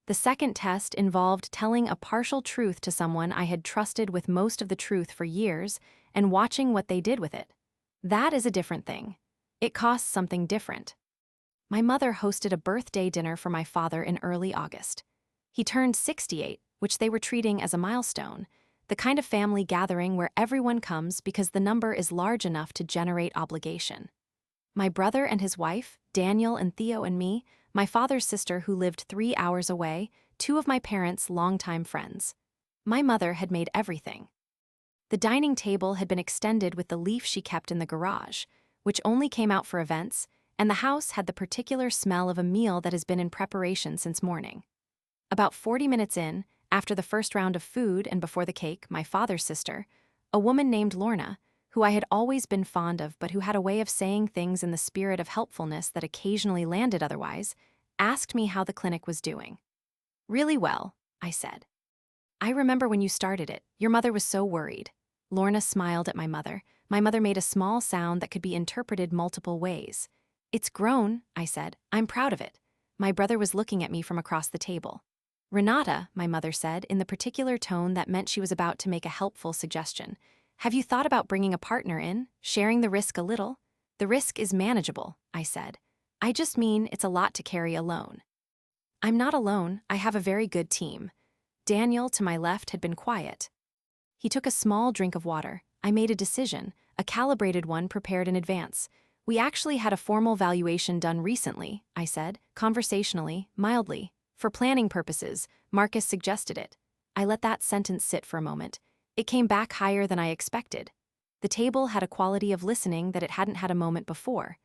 The second test involved telling a partial truth to someone I had trusted with most of the truth for years and watching what they did with it. That is a different thing. It costs something different. My mother hosted a birthday dinner for my father in early August. He turned 68, which they were treating as a milestone, the kind of family gathering where everyone comes because the number is large enough to generate obligation. My brother and his wife, Daniel and Theo and me, my father's sister who lived 3 hours away, 2 of my parents' longtime friends. My mother had made everything. The dining table had been extended with the leaf she kept in the garage, which only came out for events, and the house had the particular smell of a meal that has been in preparation since morning. About 40 minutes in, after the first round of food and before the cake, my father's sister, a woman named Lorna, who I had always been fond of but who had a way of saying things in the spirit of helpfulness that occasionally landed otherwise, asked me how the clinic was doing. "Really well," I said. "I remember when you started it, your mother was so worried." Lorna smiled at my mother. My mother made a small sound that could be interpreted multiple ways. "It's grown," I said. "I'm proud of it." My brother was looking at me from across the table. "Renata," my mother said, in the particular tone that meant she was about to make a helpful suggestion, "have you thought about bringing a partner in, sharing the risk a little?" "The risk is manageable," I said. "I just mean it's a lot to carry alone." "I'm not alone. I have a very good team." Daniel, to my left, had been quiet. He took a small drink of water. I made a decision, a calibrated one prepared in advance. "We actually had a formal valuation done recently," I said, conversationally, mildly. "For planning purposes, Marcus suggested it." I let that sentence sit for a moment. It came back higher than I expected. The table had a quality of listening that it hadn't had a moment before.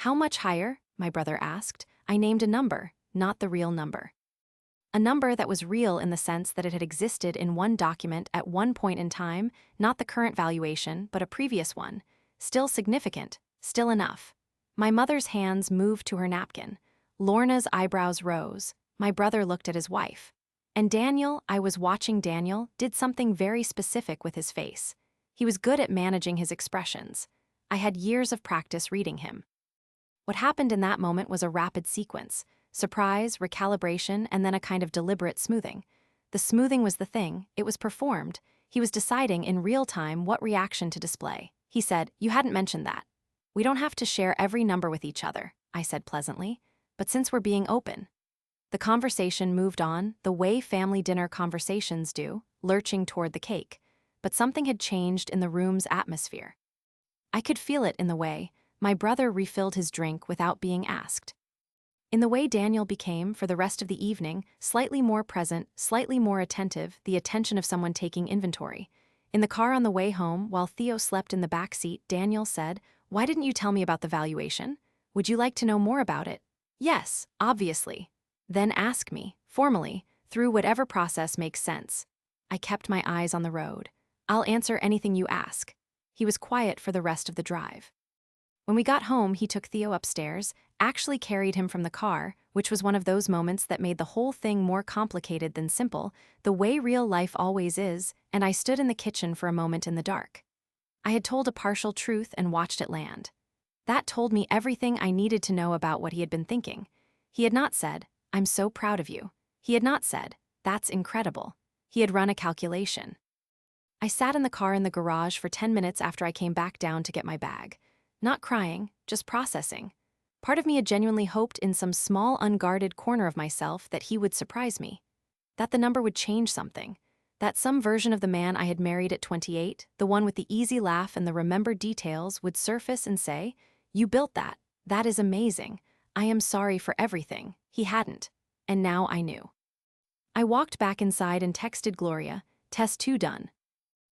How much higher? My brother asked. I named a number, not the real number. A number that was real in the sense that it had existed in one document at one point in time, not the current valuation, but a previous one. Still significant, still enough. My mother's hands moved to her napkin. Lorna's eyebrows rose. My brother looked at his wife. And Daniel, I was watching Daniel, did something very specific with his face. He was good at managing his expressions. I had years of practice reading him. What happened in that moment was a rapid sequence. Surprise, recalibration, and then a kind of deliberate smoothing. The smoothing was the thing, it was performed. He was deciding in real time what reaction to display. He said, "You hadn't mentioned that. We don't have to share every number with each other," I said pleasantly. "But since we're being open." The conversation moved on, the way family dinner conversations do, lurching toward the cake. But something had changed in the room's atmosphere. I could feel it in the way my brother refilled his drink without being asked. In the way Daniel became, for the rest of the evening, slightly more present, slightly more attentive, the attention of someone taking inventory. In the car on the way home, while Theo slept in the back seat, Daniel said, "Why didn't you tell me about the valuation? Would you like to know more about it?" "Yes, obviously." "Then ask me, formally, through whatever process makes sense." I kept my eyes on the road. "I'll answer anything you ask." He was quiet for the rest of the drive. When we got home, he took Theo upstairs, actually carried him from the car, which was one of those moments that made the whole thing more complicated than simple, the way real life always is, and I stood in the kitchen for a moment in the dark. I had told a partial truth and watched it land. That told me everything I needed to know about what he had been thinking. He had not said, "I'm so proud of you." He had not said, "That's incredible." He had run a calculation. I sat in the car in the garage for 10 minutes after I came back down to get my bag. Not crying, just processing. Part of me had genuinely hoped in some small, unguarded corner of myself that he would surprise me. That the number would change something. That some version of the man I had married at 28, the one with the easy laugh and the remembered details, would surface and say, "You built that. That is amazing. I am sorry for everything." He hadn't. And now I knew. I walked back inside and texted Gloria, "Test 2 done."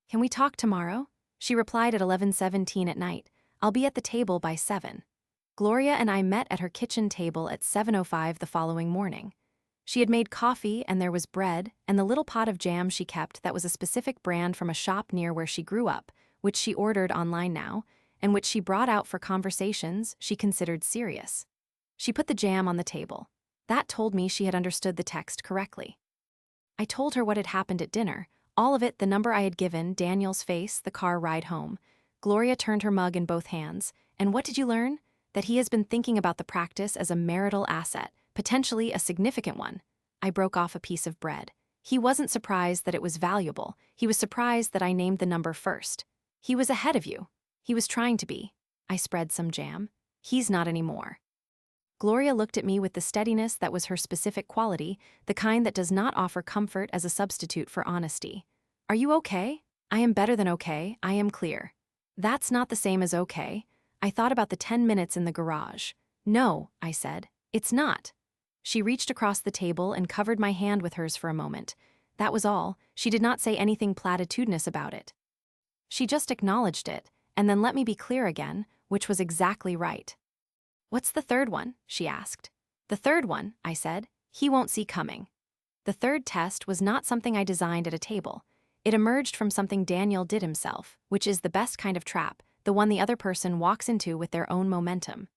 "Can we talk tomorrow?" She replied at 11:17 at night. "I'll be at the table by 7. Gloria and I met at her kitchen table at 7:05 the following morning. She had made coffee and there was bread and the little pot of jam she kept that was a specific brand from a shop near where she grew up, which she ordered online now, and which she brought out for conversations she considered serious. She put the jam on the table. That told me she had understood the text correctly. I told her what had happened at dinner, all of it, the number I had given, Daniel's face, the car ride home. Gloria turned her mug in both hands. "And what did you learn?" "That he has been thinking about the practice as a marital asset, potentially a significant one." I broke off a piece of bread. He wasn't surprised that it was valuable. He was surprised that I named the number first. "He was ahead of you." "He was trying to be." I spread some jam. "He's not anymore." Gloria looked at me with the steadiness that was her specific quality, the kind that does not offer comfort as a substitute for honesty. "Are you okay?" "I am better than okay, I am clear." "That's not the same as okay." I thought about the 10 minutes in the garage. "No," I said, "it's not." She reached across the table and covered my hand with hers for a moment. That was all. She did not say anything platitudinous about it. She just acknowledged it, and then let me be clear again, which was exactly right. "What's the third one?" she asked. "The third one," I said, "he won't see coming." The third test was not something I designed at a table. It emerged from something Daniel did himself, which is the best kind of trap, the one the other person walks into with their own momentum.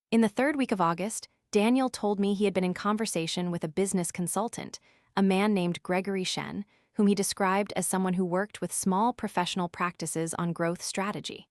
In the third week of August, Daniel told me he had been in conversation with a business consultant, a man named Gregory Shen, whom he described as someone who worked with small professional practices on growth strategy.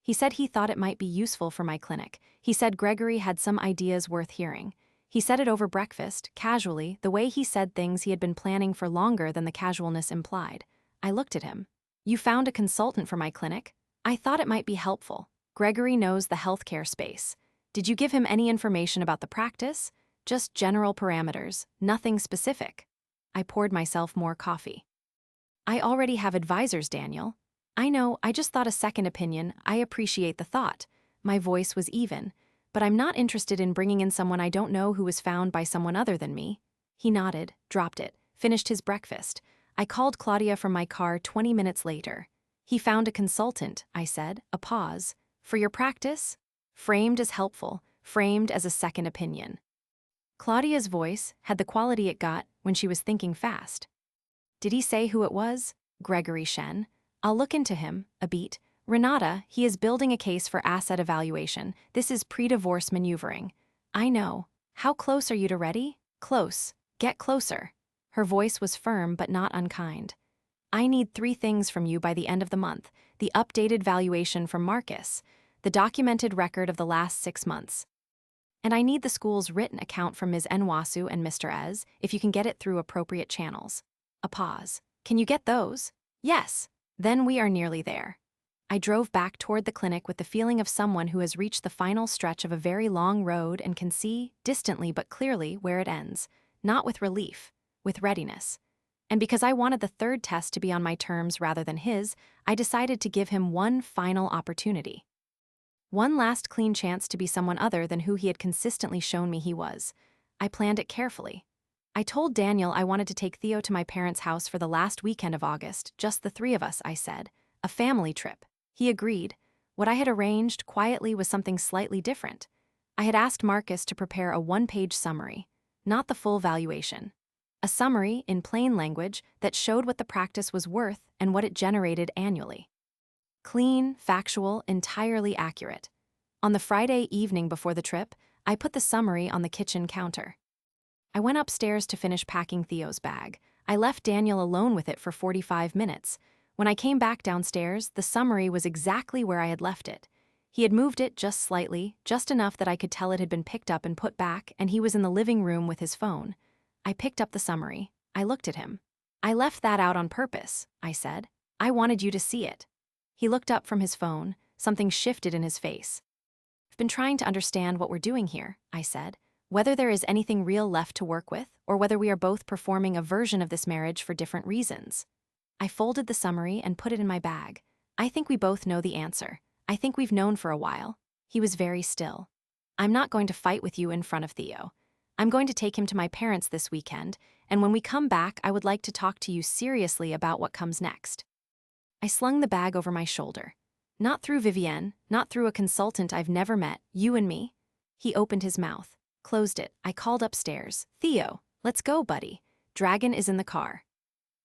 He said he thought it might be useful for my clinic. He said Gregory had some ideas worth hearing. He said it over breakfast, casually, the way he said things he had been planning for longer than the casualness implied. I looked at him. "You found a consultant for my clinic?" "I thought it might be helpful. Gregory knows the healthcare space." "Did you give him any information about the practice?" "Just general parameters, nothing specific." I poured myself more coffee. "I already have advisors, Daniel." "I know, I just thought a second opinion. I appreciate the thought." My voice was even. "But I'm not interested in bringing in someone I don't know who was found by someone other than me." He nodded, dropped it, finished his breakfast. I called Claudia from my car 20 minutes later. "He found a consultant," I said, a pause. "For your practice?" framed as helpful, framed as a second opinion. Claudia's voice had the quality it got when she was thinking fast. Did he say who it was? Gregory Shen. I'll look into him, a beat. Renata, he is building a case for asset evaluation. This is pre-divorce maneuvering. I know. How close are you to ready? Close. Get closer. Her voice was firm but not unkind. I need 3 things from you by the end of the month: the updated valuation from Marcus, the documented record of the last 6 months. And I need the school's written account from Ms. Nwasu and Mr. Ez, if you can get it through appropriate channels. A pause. Can you get those? Yes. Then we are nearly there. I drove back toward the clinic with the feeling of someone who has reached the final stretch of a very long road and can see, distantly but clearly, where it ends. Not with relief, with readiness. And because I wanted the 3rd test to be on my terms rather than his, I decided to give him one final opportunity. One last clean chance to be someone other than who he had consistently shown me he was. I planned it carefully. I told Daniel I wanted to take Theo to my parents' house for the last weekend of August, just the 3 of us, I said. A family trip. He agreed. What I had arranged, quietly, was something slightly different. I had asked Marcus to prepare a 1-page summary, not the full valuation. A summary, in plain language, that showed what the practice was worth and what it generated annually. Clean, factual, entirely accurate. On the Friday evening before the trip, I put the summary on the kitchen counter. I went upstairs to finish packing Theo's bag. I left Daniel alone with it for 45 minutes. When I came back downstairs, the summary was exactly where I had left it. He had moved it just slightly, just enough that I could tell it had been picked up and put back, and he was in the living room with his phone. I picked up the summary. I looked at him. I left that out on purpose, I said. I wanted you to see it. He looked up from his phone. Something shifted in his face. I've been trying to understand what we're doing here, I said. Whether there is anything real left to work with, or whether we are both performing a version of this marriage for different reasons. I folded the summary and put it in my bag. I think we both know the answer. I think we've known for a while. He was very still. I'm not going to fight with you in front of Theo. I'm going to take him to my parents this weekend, and when we come back, I would like to talk to you seriously about what comes next. I slung the bag over my shoulder. Not through Vivienne, not through a consultant I've never met, you and me. He opened his mouth, closed it. I called upstairs. Theo, let's go, buddy. Dragon is in the car.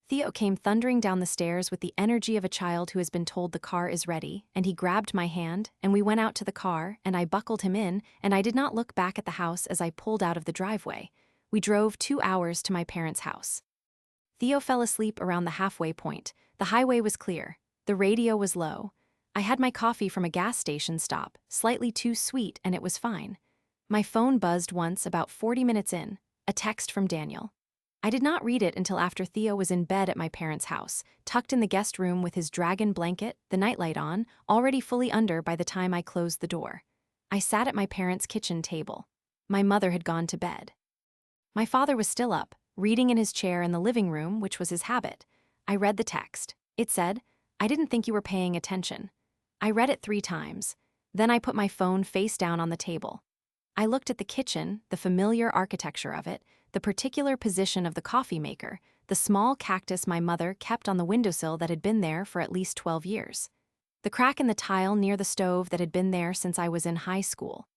Theo came thundering down the stairs with the energy of a child who has been told the car is ready, and he grabbed my hand, and we went out to the car, and I buckled him in, and I did not look back at the house as I pulled out of the driveway. We drove 2 hours to my parents' house. Theo fell asleep around the halfway point. The highway was clear. The radio was low. I had my coffee from a gas station stop, slightly too sweet, and it was fine. My phone buzzed once about 40 minutes in, a text from Daniel. I did not read it until after Theo was in bed at my parents' house, tucked in the guest room with his dragon blanket, the nightlight on, already fully under by the time I closed the door. I sat at my parents' kitchen table. My mother had gone to bed. My father was still up, reading in his chair in the living room, which was his habit. I read the text. It said, I didn't think you were paying attention. I read it 3 times. Then I put my phone face down on the table. I looked at the kitchen, the familiar architecture of it, the particular position of the coffee maker, the small cactus my mother kept on the windowsill that had been there for at least 12 years. The crack in the tile near the stove that had been there since I was in high school.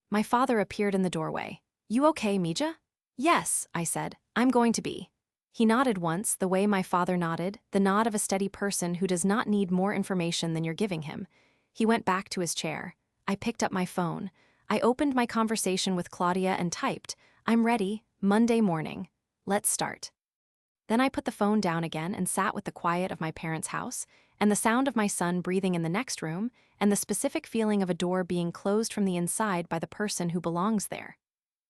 My father appeared in the doorway. You okay, Mija? Yes, I said. I'm going to be. He nodded once, the way my father nodded, the nod of a steady person who does not need more information than you're giving him. He went back to his chair. I picked up my phone. I opened my conversation with Claudia and typed, I'm ready, Monday morning. Let's start. Then I put the phone down again and sat with the quiet of my parents' house, and the sound of my son breathing in the next room, and the specific feeling of a door being closed from the inside by the person who belongs there.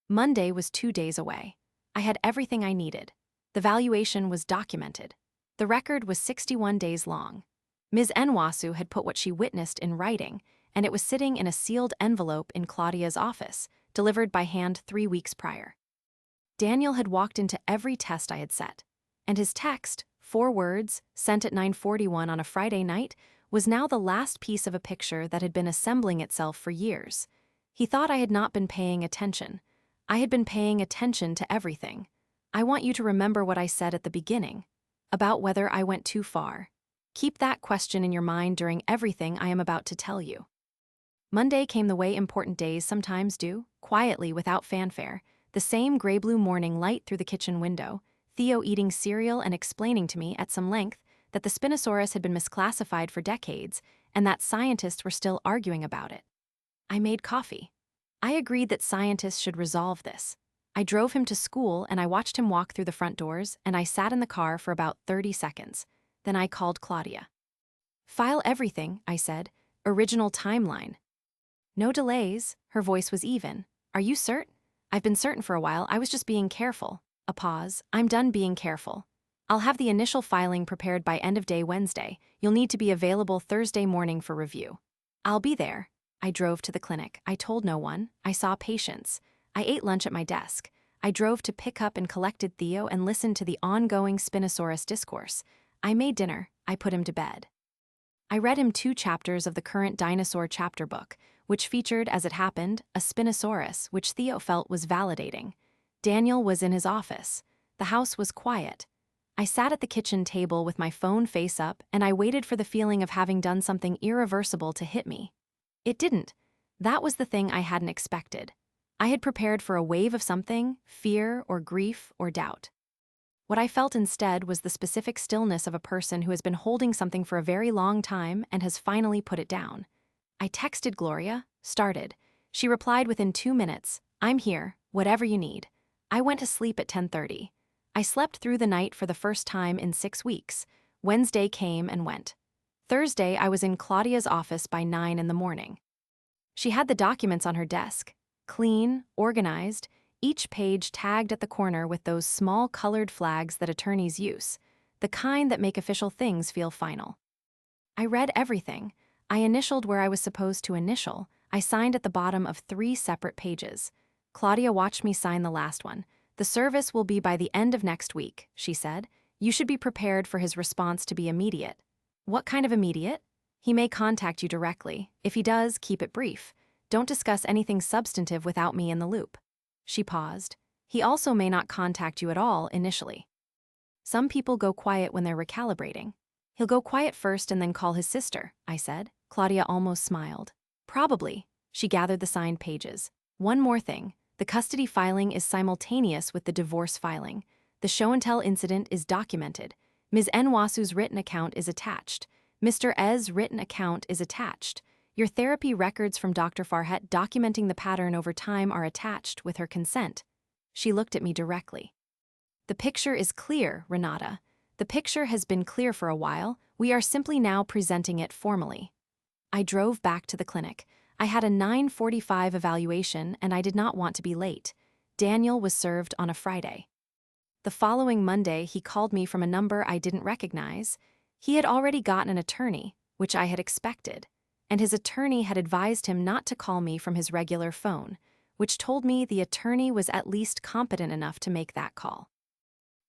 Monday was 2 days away. I had everything I needed. The valuation was documented. The record was 61 days long. Ms. Nwasu had put what she witnessed in writing, and it was sitting in a sealed envelope in Claudia's office, delivered by hand 3 weeks prior. Daniel had walked into every test I had set, and his text, 4 words, sent at 9:41 on a Friday night, was now the last piece of a picture that had been assembling itself for years. He thought I had not been paying attention. I had been paying attention to everything. I want you to remember what I said at the beginning, about whether I went too far. Keep that question in your mind during everything I am about to tell you. Monday came the way important days sometimes do, quietly without fanfare, the same gray-blue morning light through the kitchen window, Theo eating cereal and explaining to me at some length that the Spinosaurus had been misclassified for decades and that scientists were still arguing about it. I made coffee. I agreed that scientists should resolve this. I drove him to school and I watched him walk through the front doors and I sat in the car for about 30 seconds. Then I called Claudia. "File everything," I said. "Original timeline." "No delays." Her voice was even. "Are you certain?" "I've been certain for a while. I was just being careful." A pause. "I'm done being careful. I'll have the initial filing prepared by end of day Wednesday. You'll need to be available Thursday morning for review." "I'll be there." I drove to the clinic. I told no one. I saw patients. I ate lunch at my desk. I drove to pick up and collected Theo and listened to the ongoing Spinosaurus discourse. I made dinner. I put him to bed. I read him 2 chapters of the current dinosaur chapter book, which featured, as it happened, a Spinosaurus, which Theo felt was validating. Daniel was in his office. The house was quiet. I sat at the kitchen table with my phone face up, and I waited for the feeling of having done something irreversible to hit me. It didn't. That was the thing I hadn't expected. I had prepared for a wave of something, fear or grief or doubt. What I felt instead was the specific stillness of a person who has been holding something for a very long time and has finally put it down. I texted Gloria, started. She replied within 2 minutes, "I'm here, whatever you need." I went to sleep at 10:30. I slept through the night for the first time in 6 weeks. Wednesday came and went. Thursday, I was in Claudia's office by 9 in the morning. She had the documents on her desk, clean, organized, each page tagged at the corner with those small colored flags that attorneys use, the kind that make official things feel final. I read everything. I initialed where I was supposed to initial. I signed at the bottom of 3 separate pages. Claudia watched me sign the last one. "The service will be by the end of next week," she said. "You should be prepared for his response to be immediate." "What kind of immediate?" "He may contact you directly. If he does, keep it brief. Don't discuss anything substantive without me in the loop." She paused. "He also may not contact you at all initially. Some people go quiet when they're recalibrating." "He'll go quiet first and then call his sister," I said. Claudia almost smiled. "Probably." She gathered the signed pages. "One more thing. The custody filing is simultaneous with the divorce filing. The show-and-tell incident is documented. Ms. Nwasu's written account is attached. Mr. Ez's written account is attached. Your therapy records from Dr. Farhat documenting the pattern over time are attached with her consent." She looked at me directly. "The picture is clear, Renata. The picture has been clear for a while. We are simply now presenting it formally." I drove back to the clinic. I had a 9:45 evaluation and I did not want to be late. Daniel was served on a Friday. The following Monday, he called me from a number I didn't recognize. He had already gotten an attorney, which I had expected, and his attorney had advised him not to call me from his regular phone, which told me the attorney was at least competent enough to make that call.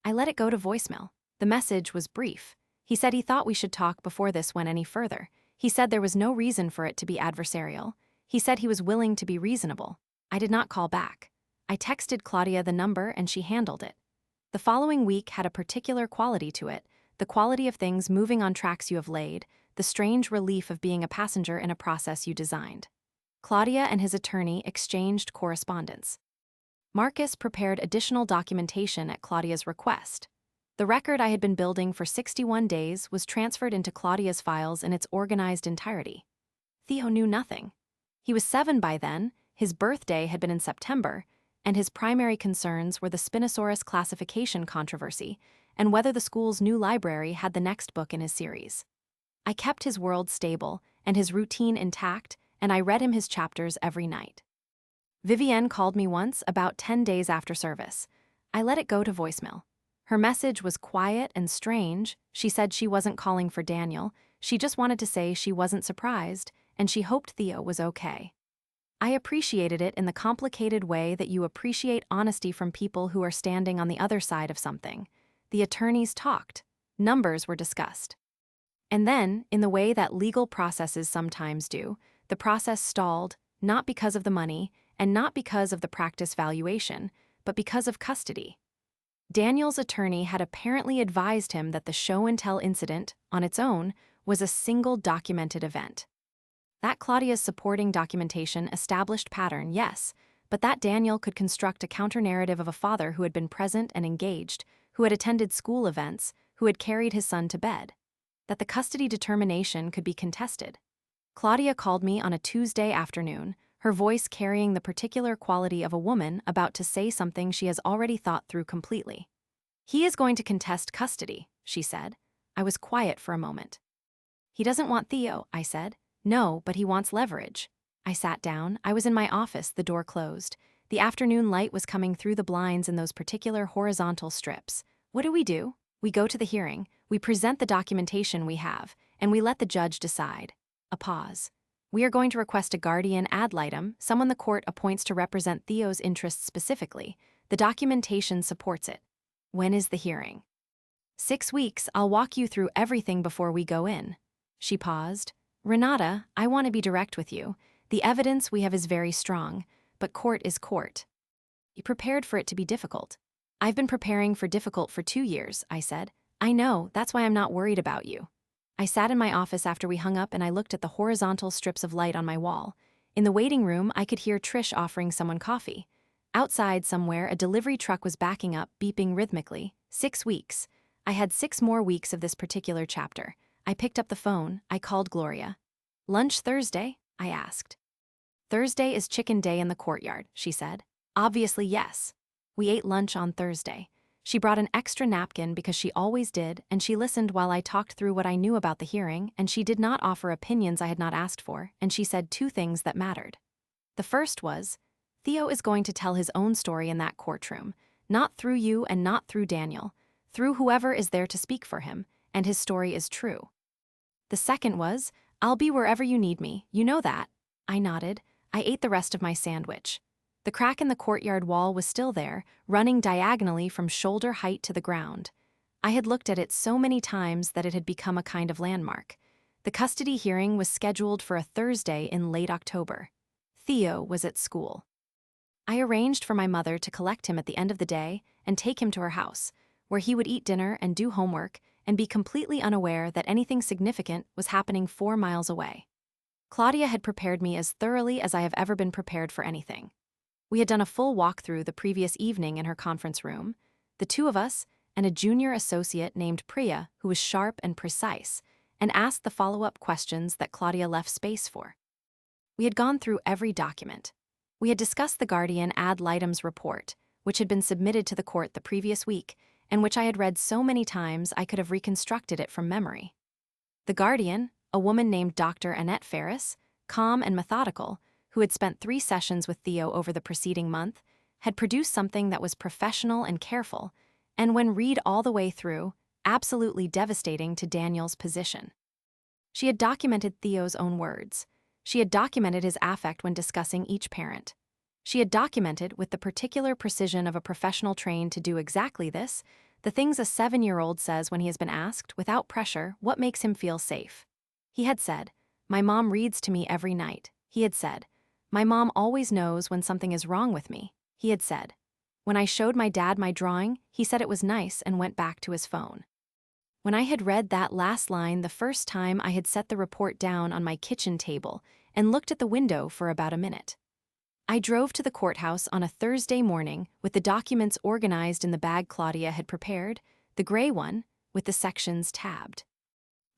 I let it go to voicemail. The message was brief. He said he thought we should talk before this went any further. He said there was no reason for it to be adversarial. He said he was willing to be reasonable. I did not call back. I texted Claudia the number and she handled it. The following week had a particular quality to it, the quality of things moving on tracks you have laid, the strange relief of being a passenger in a process you designed. Claudia and his attorney exchanged correspondence. Marcus prepared additional documentation at Claudia's request. The record I had been building for 61 days was transferred into Claudia's files in its organized entirety. Theo knew nothing. He was 7 by then, his birthday had been in September, and his primary concerns were the Spinosaurus classification controversy and whether the school's new library had the next book in his series. I kept his world stable and his routine intact, and I read him his chapters every night. Vivienne called me once about 10 days after service. I let it go to voicemail. Her message was quiet and strange. She said she wasn't calling for Daniel. She just wanted to say she wasn't surprised, and she hoped Theo was okay. I appreciated it in the complicated way that you appreciate honesty from people who are standing on the other side of something. The attorneys talked. Numbers were discussed. And then, in the way that legal processes sometimes do, the process stalled, not because of the money, and not because of the practice valuation, but because of custody. Daniel's attorney had apparently advised him that the show-and-tell incident, on its own, was a single documented event. That Claudia's supporting documentation established pattern, yes, but that Daniel could construct a counter-narrative of a father who had been present and engaged, who had attended school events, who had carried his son to bed. That the custody determination could be contested. Claudia called me on a Tuesday afternoon, her voice carrying the particular quality of a woman about to say something she has already thought through completely. "He is going to contest custody," she said. I was quiet for a moment. "He doesn't want Theo," I said. "No, but he wants leverage." I sat down. I was in my office, the door closed. The afternoon light was coming through the blinds in those particular horizontal strips. What do? We go to the hearing, we present the documentation we have, and we let the judge decide. A pause. "We are going to request a guardian ad litem, someone the court appoints to represent Theo's interests specifically. The documentation supports it." "When is the hearing?" 6 weeks. I'll walk you through everything before we go in." She paused. "Renata, I want to be direct with you. The evidence we have is very strong, but court is court." "You prepared for it to be difficult." "I've been preparing for difficult for 2 years," I said. "I know, that's why I'm not worried about you." I sat in my office after we hung up and I looked at the horizontal strips of light on my wall. In the waiting room, I could hear Trish offering someone coffee. Outside somewhere, a delivery truck was backing up, beeping rhythmically. 6 weeks. I had 6 more weeks of this particular chapter. I picked up the phone. I called Gloria. "Lunch Thursday?" I asked. "Thursday is chicken day in the courtyard," she said. "Obviously, yes." We ate lunch on Thursday. She brought an extra napkin because she always did, and she listened while I talked through what I knew about the hearing, and she did not offer opinions I had not asked for, and she said 2 things that mattered. The first was, Theo is going to tell his own story in that courtroom, not through you and not through Daniel, through whoever is there to speak for him, and his story is true. The second was, "I'll be wherever you need me, you know that." I nodded. I ate the rest of my sandwich. The crack in the courtyard wall was still there, running diagonally from shoulder height to the ground. I had looked at it so many times that it had become a kind of landmark. The custody hearing was scheduled for a Thursday in late October. Theo was at school. I arranged for my mother to collect him at the end of the day and take him to her house, where he would eat dinner and do homework and be completely unaware that anything significant was happening 4 miles away. Claudia had prepared me as thoroughly as I have ever been prepared for anything. We had done a full walkthrough the previous evening in her conference room, the 2 of us and a junior associate named Priya who was sharp and precise, and asked the follow-up questions that Claudia left space for. We had gone through every document. We had discussed the guardian ad litem's report, which had been submitted to the court the previous week, and which I had read so many times I could have reconstructed it from memory. The guardian, a woman named Dr. Annette Ferris, calm and methodical, who had spent 3 sessions with Theo over the preceding month, had produced something that was professional and careful, and when read all the way through, absolutely devastating to Daniel's position. She had documented Theo's own words. She had documented his affect when discussing each parent. She had documented, with the particular precision of a professional trained to do exactly this, the things a 7-year-old says when he has been asked, without pressure, what makes him feel safe. He had said, "My mom reads to me every night." He had said, "My mom always knows when something is wrong with me." He had said, "When I showed my dad my drawing, he said it was nice and went back to his phone." When I had read that last line the first time, I had set the report down on my kitchen table and looked at the window for about a minute. I drove to the courthouse on a Thursday morning with the documents organized in the bag Claudia had prepared, the gray one, with the sections tabbed.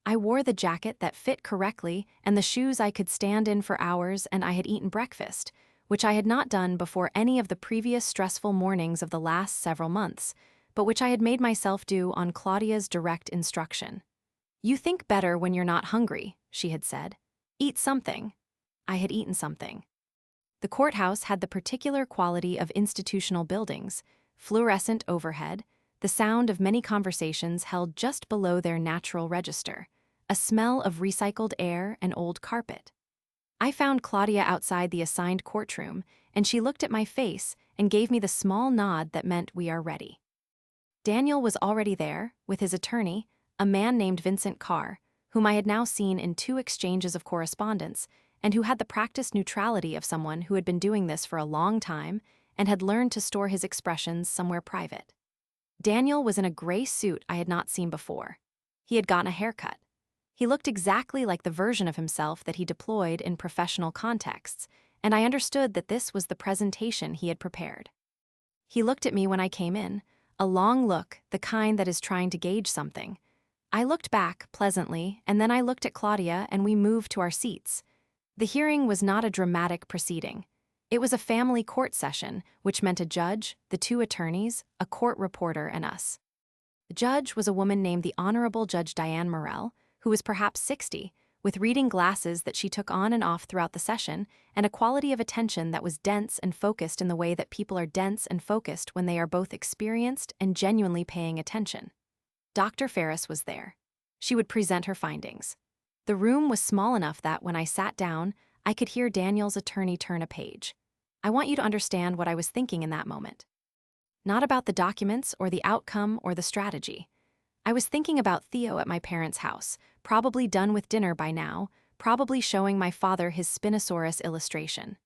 I wore the jacket that fit correctly and the shoes I could stand in for hours, and I had eaten breakfast, which I had not done before any of the previous stressful mornings of the last several months, but which I had made myself do on Claudia's direct instruction. "You think better when you're not hungry," she had said. "Eat something." I had eaten something. The courthouse had the particular quality of institutional buildings, fluorescent overhead, the sound of many conversations held just below their natural register, a smell of recycled air and old carpet. I found Claudia outside the assigned courtroom, and she looked at my face and gave me the small nod that meant we are ready. Daniel was already there, with his attorney, a man named Vincent Carr, whom I had now seen in 2 exchanges of correspondence, and who had the practiced neutrality of someone who had been doing this for a long time and had learned to store his expressions somewhere private. Daniel was in a gray suit I had not seen before. He had gotten a haircut. He looked exactly like the version of himself that he deployed in professional contexts, and I understood that this was the presentation he had prepared. He looked at me when I came in, a long look, the kind that is trying to gauge something. I looked back, pleasantly, and then I looked at Claudia and we moved to our seats. The hearing was not a dramatic proceeding. It was a family court session, which meant a judge, the two attorneys, a court reporter, and us. The judge was a woman named the Honorable Judge Diane Morell, who was perhaps 60, with reading glasses that she took on and off throughout the session, and a quality of attention that was dense and focused in the way that people are dense and focused when they are both experienced and genuinely paying attention. Dr. Ferris was there. She would present her findings. The room was small enough that when I sat down, I could hear Daniel's attorney turn a page. I want you to understand what I was thinking in that moment. Not about the documents or the outcome or the strategy. I was thinking about Theo at my parents' house, probably done with dinner by now, probably showing my father his Spinosaurus illustration.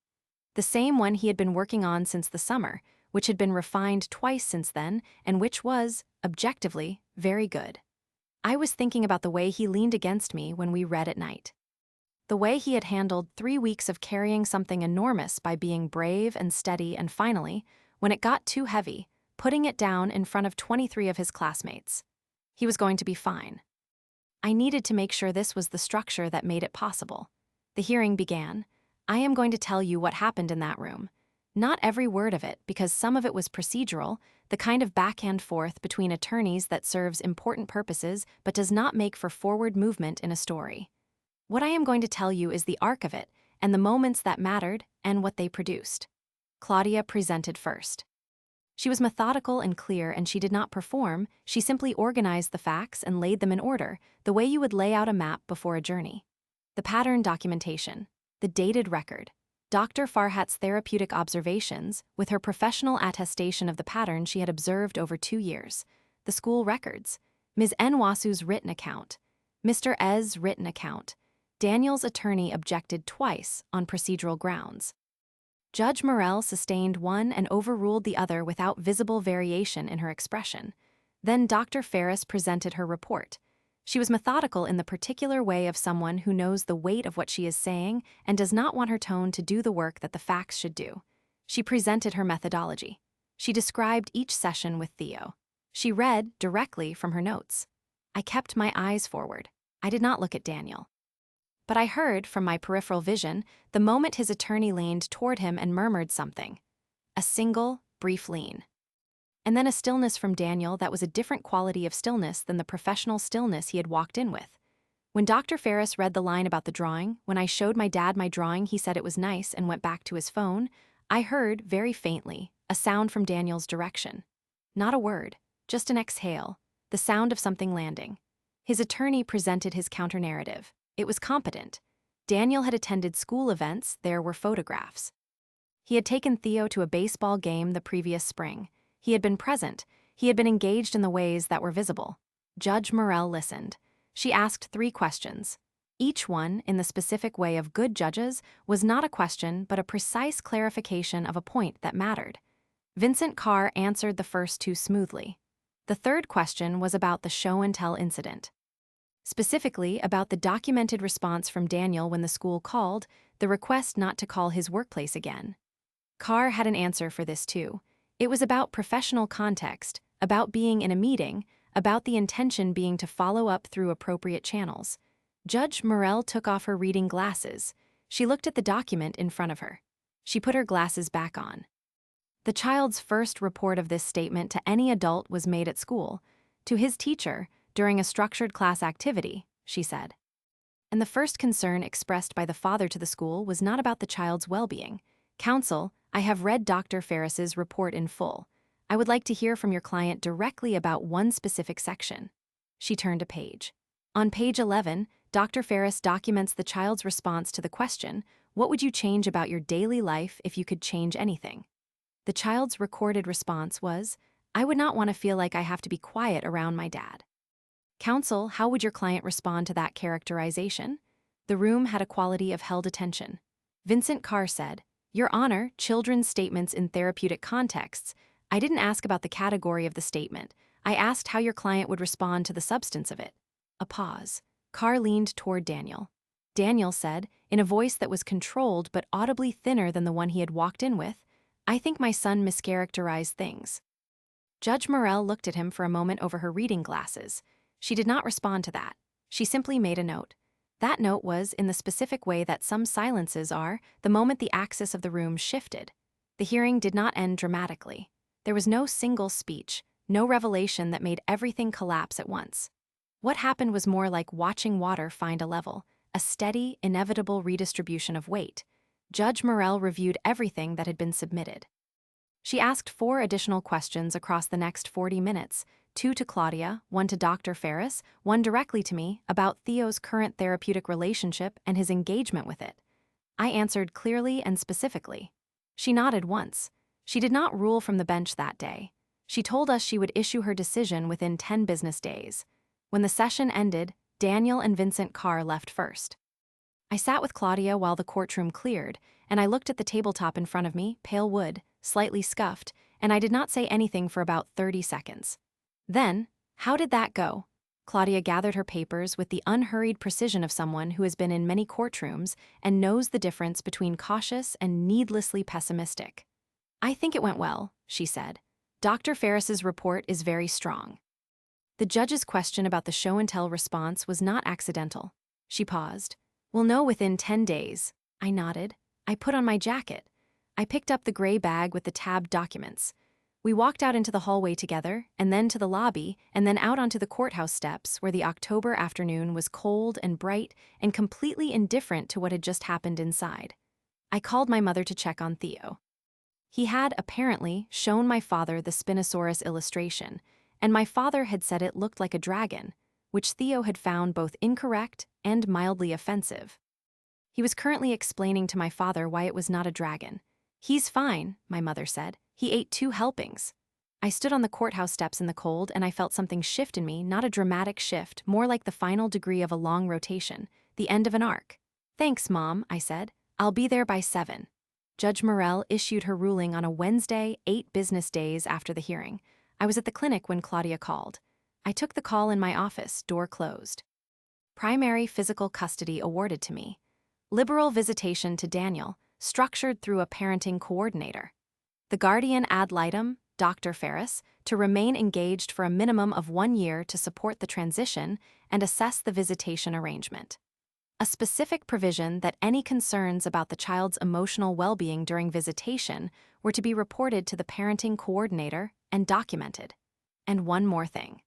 The same one he had been working on since the summer, which had been refined twice since then, and which was, objectively, very good. I was thinking about the way he leaned against me when we read at night. The way he had handled 3 weeks of carrying something enormous by being brave and steady and finally, when it got too heavy, putting it down in front of 23 of his classmates. He was going to be fine. I needed to make sure this was the structure that made it possible. The hearing began. I am going to tell you what happened in that room. Not every word of it, because some of it was procedural, the kind of back and forth between attorneys that serves important purposes but does not make for forward movement in a story. What I am going to tell you is the arc of it, and the moments that mattered, and what they produced. Claudia presented first. She was methodical and clear, and she did not perform, she simply organized the facts and laid them in order, the way you would lay out a map before a journey. The pattern documentation, the dated record, Dr. Farhat's therapeutic observations, with her professional attestation of the pattern she had observed over 2 years, the school records, Ms. Nwasu's written account, Mr. Ez's written account. Daniel's attorney objected twice on procedural grounds. Judge Morell sustained one and overruled the other without visible variation in her expression. Then Dr. Ferris presented her report. She was methodical in the particular way of someone who knows the weight of what she is saying and does not want her tone to do the work that the facts should do. She presented her methodology. She described each session with Theo. She read directly from her notes. I kept my eyes forward. I did not look at Daniel. But I heard, from my peripheral vision, the moment his attorney leaned toward him and murmured something. A single, brief lean. And then a stillness from Daniel that was a different quality of stillness than the professional stillness he had walked in with. When Dr. Ferris read the line about the drawing, when I showed my dad my drawing, he said it was nice and went back to his phone, I heard, very faintly, a sound from Daniel's direction. Not a word, just an exhale, the sound of something landing. His attorney presented his counter-narrative. It was competent. Daniel had attended school events, there were photographs. He had taken Theo to a baseball game the previous spring. He had been present. He had been engaged in the ways that were visible. Judge Morell listened. She asked 3 questions. Each one, in the specific way of good judges, was not a question but a precise clarification of a point that mattered. Vincent Carr answered the first 2 smoothly. The third question was about the show-and-tell incident. Specifically about the documented response from Daniel when the school called, the request not to call his workplace again. Carr had an answer for this too. It was about professional context, about being in a meeting, about the intention being to follow up through appropriate channels. Judge Morell took off her reading glasses. She looked at the document in front of her. She put her glasses back on. The child's first report of this statement to any adult was made at school, to his teacher, during a structured class activity, she said. And the first concern expressed by the father to the school was not about the child's well-being. Counsel, I have read Dr. Ferris's report in full. I would like to hear from your client directly about one specific section. She turned a page. On page 11, Dr. Ferris documents the child's response to the question, what would you change about your daily life if you could change anything? The child's recorded response was, I would not want to feel like I have to be quiet around my dad. Counsel, how would your client respond to that characterization? The room had a quality of held attention. Vincent Carr said, Your Honor, children's statements in therapeutic contexts. I didn't ask about the category of the statement. I asked how your client would respond to the substance of it. A pause. Carr leaned toward Daniel. Daniel said, in a voice that was controlled but audibly thinner than the one he had walked in with, "I think my son mischaracterized things." Judge Morell looked at him for a moment over her reading glasses. She did not respond to that. She simply made a note. That note was in the specific way that some silences are the moment the axis of the room shifted. The hearing did not end dramatically. There was no single speech, no revelation that made everything collapse at once. What happened was more like watching water find a level, a steady, inevitable redistribution of weight. Judge Morell reviewed everything that had been submitted. She asked 4 additional questions across the next 40 minutes, 2 to Claudia, 1 to Dr. Ferris, 1 directly to me, about Theo's current therapeutic relationship and his engagement with it. I answered clearly and specifically. She nodded once. She did not rule from the bench that day. She told us she would issue her decision within 10 business days. When the session ended, Daniel and Vincent Carr left first. I sat with Claudia while the courtroom cleared, and I looked at the tabletop in front of me, pale wood, slightly scuffed, and I did not say anything for about 30 seconds. Then, "How did that go?" Claudia gathered her papers with the unhurried precision of someone who has been in many courtrooms and knows the difference between cautious and needlessly pessimistic. "I think it went well," she said. "Dr. Ferris's report is very strong." The judge's question about the show-and-tell response was not accidental. She paused. "We'll know within 10 days. I nodded. I put on my jacket. I picked up the gray bag with the tabbed documents. We walked out into the hallway together, and then to the lobby, and then out onto the courthouse steps where the October afternoon was cold and bright and completely indifferent to what had just happened inside. I called my mother to check on Theo. He had, apparently, shown my father the Spinosaurus illustration, and my father had said it looked like a dragon, which Theo had found both incorrect and mildly offensive. He was currently explaining to my father why it was not a dragon. "He's fine," my mother said. "He ate 2 helpings." I stood on the courthouse steps in the cold, and I felt something shift in me, not a dramatic shift, more like the final degree of a long rotation, the end of an arc. "Thanks, Mom," I said. "I'll be there by 7. Judge Morell issued her ruling on a Wednesday, 8 business days after the hearing. I was at the clinic when Claudia called. I took the call in my office, door closed. Primary physical custody awarded to me. Liberal visitation to Daniel, structured through a parenting coordinator. The guardian ad litem, Dr. Ferris, to remain engaged for a minimum of 1 year to support the transition and assess the visitation arrangement. A specific provision that any concerns about the child's emotional well-being during visitation were to be reported to the parenting coordinator and documented. And one more thing.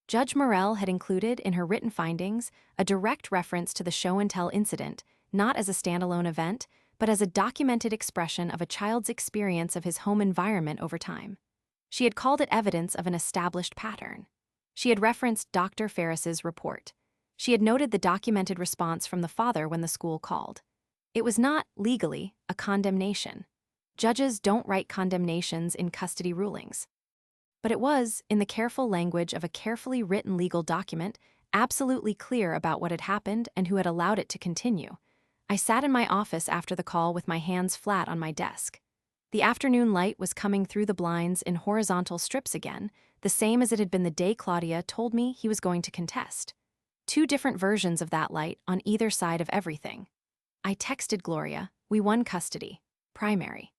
Judge Morell had included in her written findings a direct reference to the show-and-tell incident, not as a standalone event, but as a documented expression of a child's experience of his home environment over time. She had called it evidence of an established pattern. She had referenced Dr. Ferris's report. She had noted the documented response from the father when the school called. It was not, legally, a condemnation. Judges don't write condemnations in custody rulings. But it was, in the careful language of a carefully written legal document, absolutely clear about what had happened and who had allowed it to continue. I sat in my office after the call with my hands flat on my desk. The afternoon light was coming through the blinds in horizontal strips again, the same as it had been the day Claudia told me he was going to contest. 2 different versions of that light on either side of everything. I texted Gloria, "We won custody. Primary."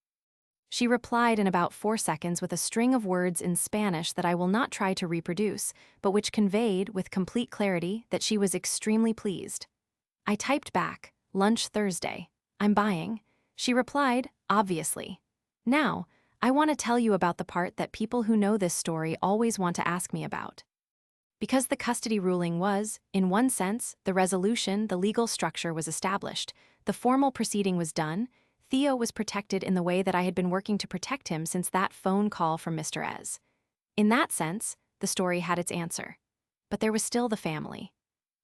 She replied in about 4 seconds with a string of words in Spanish that I will not try to reproduce, but which conveyed, with complete clarity, that she was extremely pleased. I typed back, "Lunch Thursday. I'm buying." She replied, "Obviously." Now, I want to tell you about the part that people who know this story always want to ask me about. Because the custody ruling was, in one sense, the resolution, the legal structure was established, the formal proceeding was done, Theo was protected in the way that I had been working to protect him since that phone call from Mr. Ez. In that sense, the story had its answer. But there was still the family.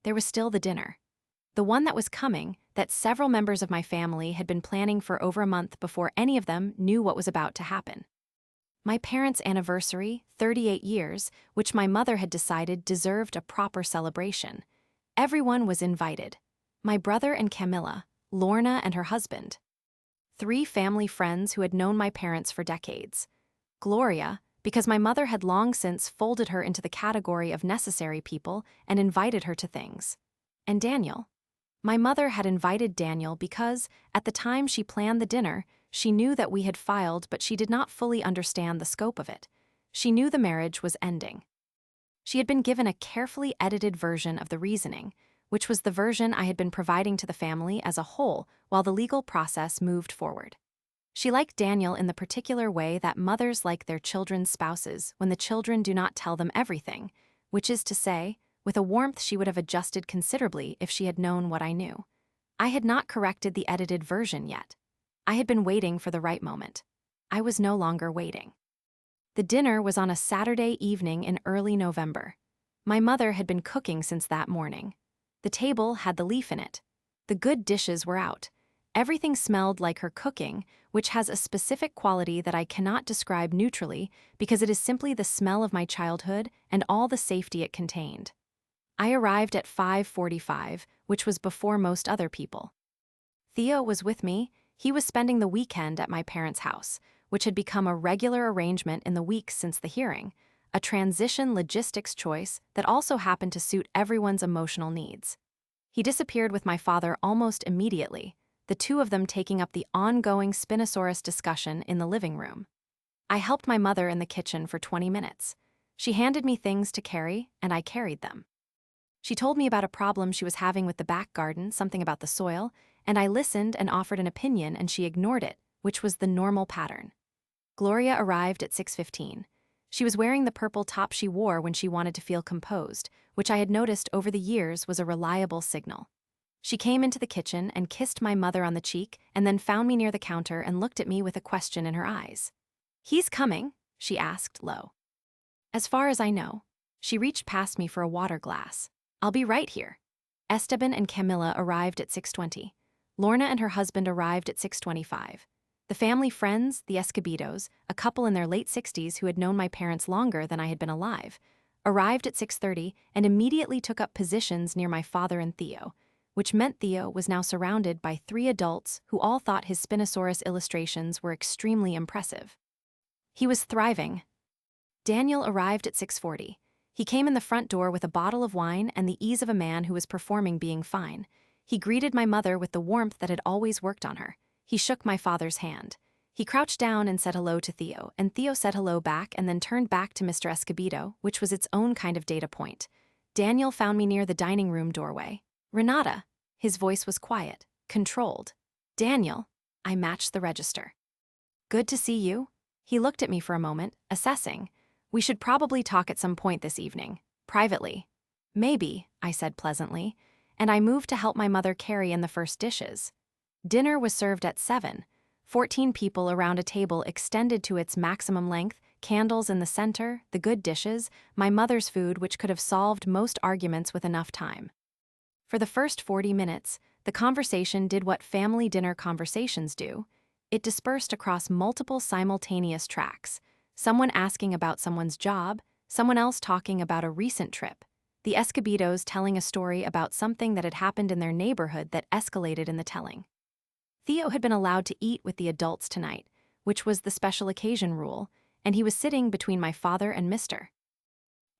There was still the dinner. The one that was coming, that several members of my family had been planning for over a month before any of them knew what was about to happen. My parents' anniversary, 38 years, which my mother had decided deserved a proper celebration. Everyone was invited. My brother and Camilla, Lorna and her husband. 3 family friends who had known my parents for decades. Gloria, because my mother had long since folded her into the category of necessary people and invited her to things. And Daniel? My mother had invited Daniel because, at the time she planned the dinner, she knew that we had filed, but she did not fully understand the scope of it. She knew the marriage was ending. She had been given a carefully edited version of the reasoning, which was the version I had been providing to the family as a whole while the legal process moved forward. She liked Daniel in the particular way that mothers like their children's spouses when the children do not tell them everything, which is to say, with a warmth she would have adjusted considerably if she had known what I knew. I had not corrected the edited version yet. I had been waiting for the right moment. I was no longer waiting. The dinner was on a Saturday evening in early November. My mother had been cooking since that morning. The table had the leaf in it. The good dishes were out. Everything smelled like her cooking, which has a specific quality that I cannot describe neutrally because it is simply the smell of my childhood and all the safety it contained. I arrived at 5:45, which was before most other people. Theo was with me. He was spending the weekend at my parents' house, which had become a regular arrangement in the weeks since the hearing, a transition logistics choice that also happened to suit everyone's emotional needs. He disappeared with my father almost immediately, the two of them taking up the ongoing Spinosaurus discussion in the living room. I helped my mother in the kitchen for 20 minutes. She handed me things to carry, and I carried them. She told me about a problem she was having with the back garden, something about the soil, and I listened and offered an opinion, and she ignored it, which was the normal pattern. Gloria arrived at 6:15. She was wearing the purple top she wore when she wanted to feel composed, which I had noticed over the years was a reliable signal. She came into the kitchen and kissed my mother on the cheek and then found me near the counter and looked at me with a question in her eyes. "He's coming?" she asked low. "As far as I know." She reached past me for a water glass. "I'll be right here." Esteban and Camilla arrived at 6:20. Lorna and her husband arrived at 6:25. The family friends, the Escobedos, a couple in their late 60s who had known my parents longer than I had been alive, arrived at 6:30 and immediately took up positions near my father and Theo, which meant Theo was now surrounded by 3 adults who all thought his Spinosaurus illustrations were extremely impressive. He was thriving. Daniel arrived at 6:40. He came in the front door with a bottle of wine and the ease of a man who was performing being fine. He greeted my mother with the warmth that had always worked on her. He shook my father's hand. He crouched down and said hello to Theo, and Theo said hello back and then turned back to Mr. Escobedo, which was its own kind of data point. Daniel found me near the dining room doorway. "Renata." His voice was quiet, controlled. "Daniel." I matched the register. "Good to see you." He looked at me for a moment, assessing. "We should probably talk at some point this evening, privately." "Maybe," I said pleasantly, and I moved to help my mother carry in the first dishes. Dinner was served at 7. 14 people around a table extended to its maximum length, candles in the center, the good dishes, my mother's food which could have solved most arguments with enough time. For the first 40 minutes, the conversation did what family dinner conversations do. It dispersed across multiple simultaneous tracks, someone asking about someone's job, someone else talking about a recent trip, the Escobedos telling a story about something that had happened in their neighborhood that escalated in the telling. Theo had been allowed to eat with the adults tonight, which was the special occasion rule, and he was sitting between my father and Mr.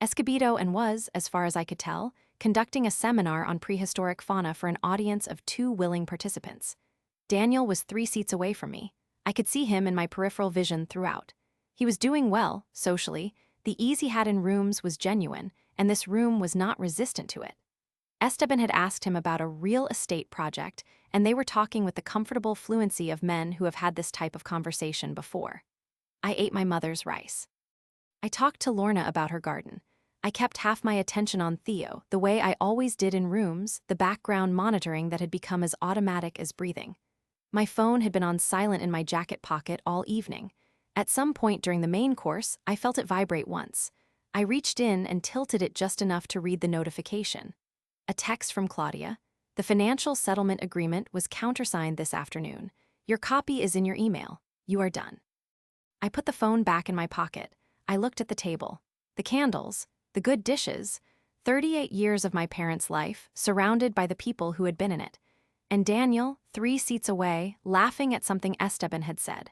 Escobedo and was, as far as I could tell, conducting a seminar on prehistoric fauna for an audience of 2 willing participants. Daniel was 3 seats away from me. I could see him in my peripheral vision throughout. He was doing well, socially. The ease he had in rooms was genuine, and this room was not resistant to it. Esteban had asked him about a real estate project, and they were talking with the comfortable fluency of men who have had this type of conversation before. I ate my mother's rice. I talked to Lorna about her garden. I kept half my attention on Theo, the way I always did in rooms, the background monitoring that had become as automatic as breathing. My phone had been on silent in my jacket pocket all evening. At some point during the main course, I felt it vibrate once. I reached in and tilted it just enough to read the notification. A text from Claudia. "The financial settlement agreement was countersigned this afternoon. Your copy is in your email. You are done." I put the phone back in my pocket. I looked at the table. The candles, the good dishes, 38 years of my parents' life, surrounded by the people who had been in it. And Daniel, 3 seats away, laughing at something Esteban had said.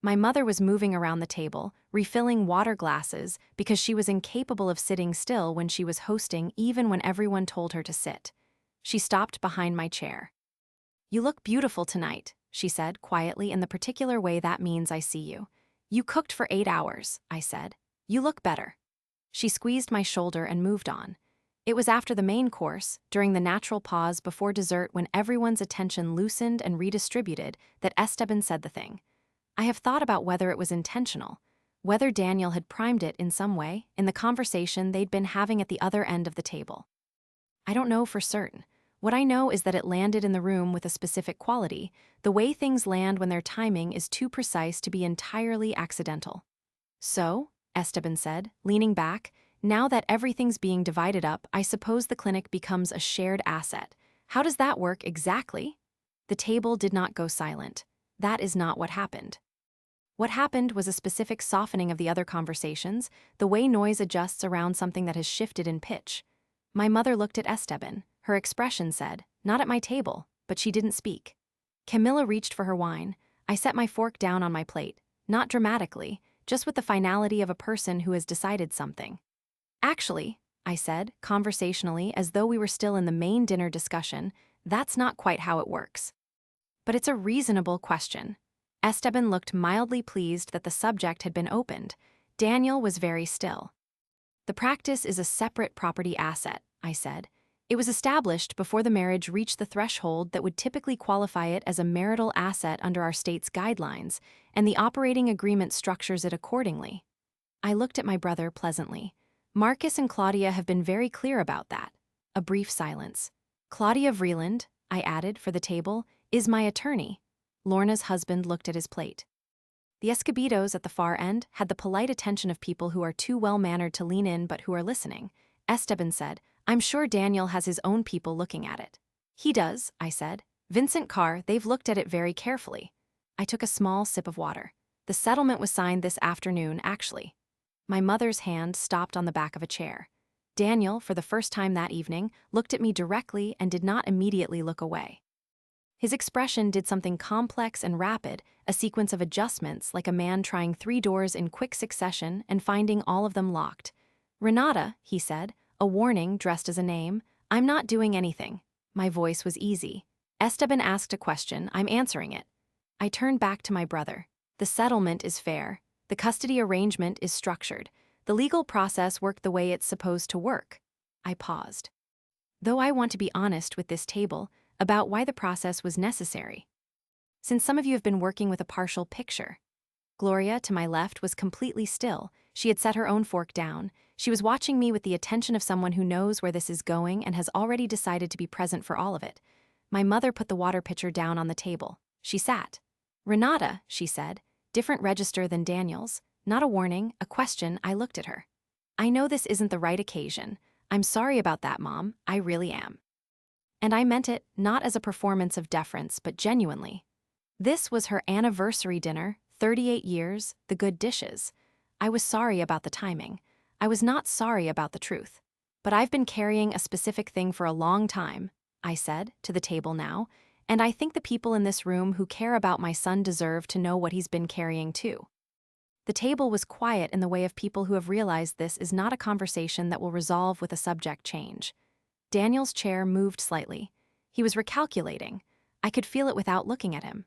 My mother was moving around the table, refilling water glasses because she was incapable of sitting still when she was hosting even when everyone told her to sit. She stopped behind my chair. "You look beautiful tonight," she said quietly in the particular way that means I see you. "You cooked for 8 hours," I said. "You look better." She squeezed my shoulder and moved on. It was after the main course, during the natural pause before dessert when everyone's attention loosened and redistributed, that Esteban said the thing. I have thought about whether it was intentional, whether Daniel had primed it in some way in the conversation they'd been having at the other end of the table. I don't know for certain. What I know is that it landed in the room with a specific quality. The way things land when their timing is too precise to be entirely accidental. "So," Esteban said, leaning back, "now that everything's being divided up, I suppose the clinic becomes a shared asset. How does that work exactly?" The table did not go silent. That is not what happened. What happened was a specific softening of the other conversations, the way noise adjusts around something that has shifted in pitch. My mother looked at Esteban. Her expression said, "Not at my table," but she didn't speak. Camilla reached for her wine. I set my fork down on my plate, not dramatically, just with the finality of a person who has decided something. "Actually," I said, conversationally, as though we were still in the main dinner discussion, "that's not quite how it works. But it's a reasonable question." Esteban looked mildly pleased that the subject had been opened. Daniel was very still. "The practice is a separate property asset," I said. "It was established before the marriage reached the threshold that would typically qualify it as a marital asset under our state's guidelines, and the operating agreement structures it accordingly." I looked at my brother pleasantly. "Marcus and Claudia have been very clear about that." A brief silence. "Claudia Vreeland," I added for the table, "is my attorney." Lorna's husband looked at his plate. The Escobedos at the far end had the polite attention of people who are too well-mannered to lean in but who are listening. Esteban said, "I'm sure Daniel has his own people looking at it." "He does," I said. "Vincent Carr, they've looked at it very carefully." I took a small sip of water. "The settlement was signed this afternoon, actually." My mother's hand stopped on the back of a chair. Daniel, for the first time that evening, looked at me directly and did not immediately look away. His expression did something complex and rapid, a sequence of adjustments like a man trying 3 doors in quick succession and finding all of them locked. "Renata," he said, a warning dressed as a name, "I'm not doing anything." My voice was easy. Esteban asked a question, I'm answering it. I turned back to my brother. "The settlement is fair. The custody arrangement is structured. The legal process worked the way it's supposed to work." I paused. "Though I want to be honest with this table about why the process was necessary. Since some of you have been working with a partial picture." Gloria, to my left, was completely still. She had set her own fork down. She was watching me with the attention of someone who knows where this is going and has already decided to be present for all of it. My mother put the water pitcher down on the table. She sat. "Renata," she said, different register than Daniel's. Not a warning, a question. I looked at her. "I know this isn't the right occasion. I'm sorry about that, Mom. I really am." And I meant it, not as a performance of deference, but genuinely. This was her anniversary dinner, 38 years, the good dishes. I was sorry about the timing. I was not sorry about the truth. "But I've been carrying a specific thing for a long time," I said, to the table now, "and I think the people in this room who care about my son deserve to know what he's been carrying too." The table was quiet in the way of people who have realized this is not a conversation that will resolve with a subject change. Daniel's chair moved slightly. He was recalculating. I could feel it without looking at him.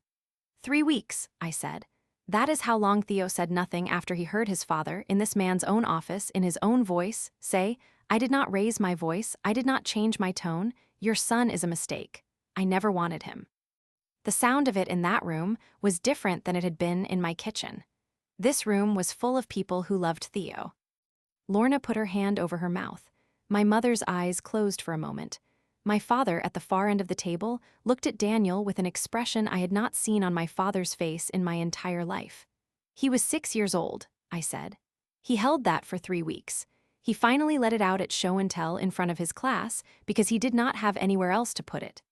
3 weeks, I said. That is how long Theo said nothing after he heard his father, in this man's own office, in his own voice, say, "I did not raise my voice, I did not change my tone, your son is a mistake. I never wanted him." The sound of it in that room was different than it had been in my kitchen. This room was full of people who loved Theo. Lorna put her hand over her mouth. My mother's eyes closed for a moment. My father, at the far end of the table, looked at Daniel with an expression I had not seen on my father's face in my entire life. "He was 6 years old," I said. "He held that for 3 weeks. He finally let it out at show and tell in front of his class because he did not have anywhere else to put it."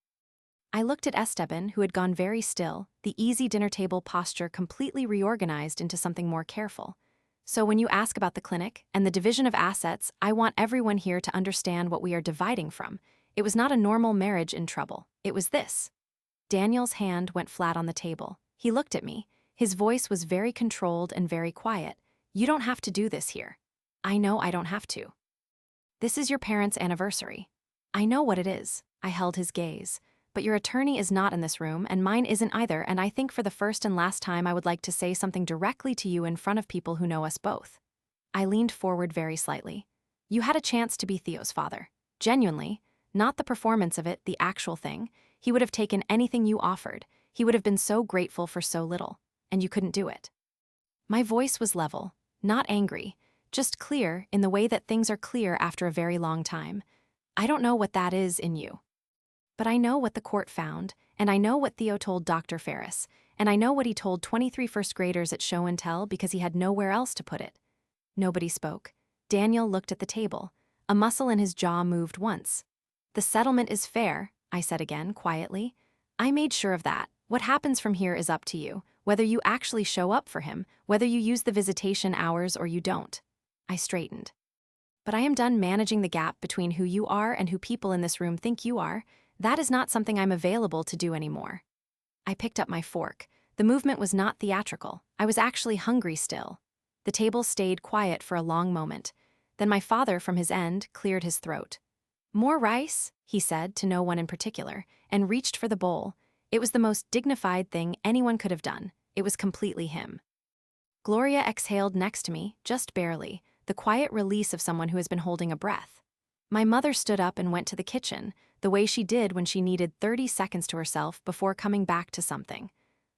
I looked at Esteban, who had gone very still, the easy dinner table posture completely reorganized into something more careful. "So when you ask about the clinic and the division of assets, I want everyone here to understand what we are dividing from. It was not a normal marriage in trouble. It was this." Daniel's hand went flat on the table. He looked at me. His voice was very controlled and very quiet. "You don't have to do this here. I know I don't have to. This is your parents' anniversary. I know what it is. I held his gaze. But your attorney is not in this room, and mine isn't either, and I think for the first and last time I would like to say something directly to you in front of people who know us both. I leaned forward very slightly. You had a chance to be Theo's father. Genuinely. Not the performance of it, the actual thing. He would have taken anything you offered. He would have been so grateful for so little. And you couldn't do it. My voice was level, not angry, just clear in the way that things are clear after a very long time. I don't know what that is in you. But I know what the court found, and I know what Theo told Dr. Ferris, and I know what he told 23 first graders at show and tell because he had nowhere else to put it. Nobody spoke. Daniel looked at the table. A muscle in his jaw moved once. The settlement is fair, I said again, quietly. I made sure of that. What happens from here is up to you, whether you actually show up for him, whether you use the visitation hours or you don't. I straightened. But I am done managing the gap between who you are and who people in this room think you are. That is not something I'm available to do anymore. I picked up my fork. The movement was not theatrical. I was actually hungry still. The table stayed quiet for a long moment. Then my father, from his end, cleared his throat. More rice, he said to no one in particular, and reached for the bowl. It was the most dignified thing anyone could have done. It was completely him. Gloria exhaled next to me, just barely, the quiet release of someone who has been holding a breath. My mother stood up and went to the kitchen, the way she did when she needed 30 seconds to herself before coming back to something.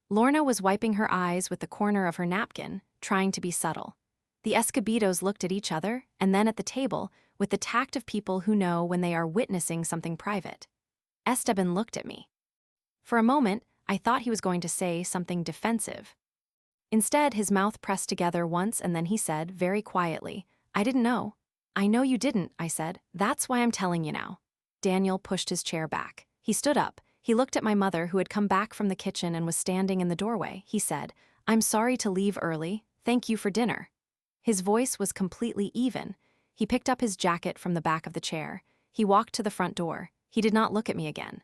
Lorna was wiping her eyes with the corner of her napkin, trying to be subtle. The Escobedos looked at each other, and then at the table, with the tact of people who know when they are witnessing something private. Esteban looked at me. For a moment, I thought he was going to say something defensive. Instead, his mouth pressed together once and then he said, very quietly, I didn't know. I know you didn't, I said. That's why I'm telling you now. Daniel pushed his chair back. He stood up. He looked at my mother, who had come back from the kitchen and was standing in the doorway. He said, I'm sorry to leave early. Thank you for dinner. His voice was completely even. He picked up his jacket from the back of the chair. He walked to the front door. He did not look at me again.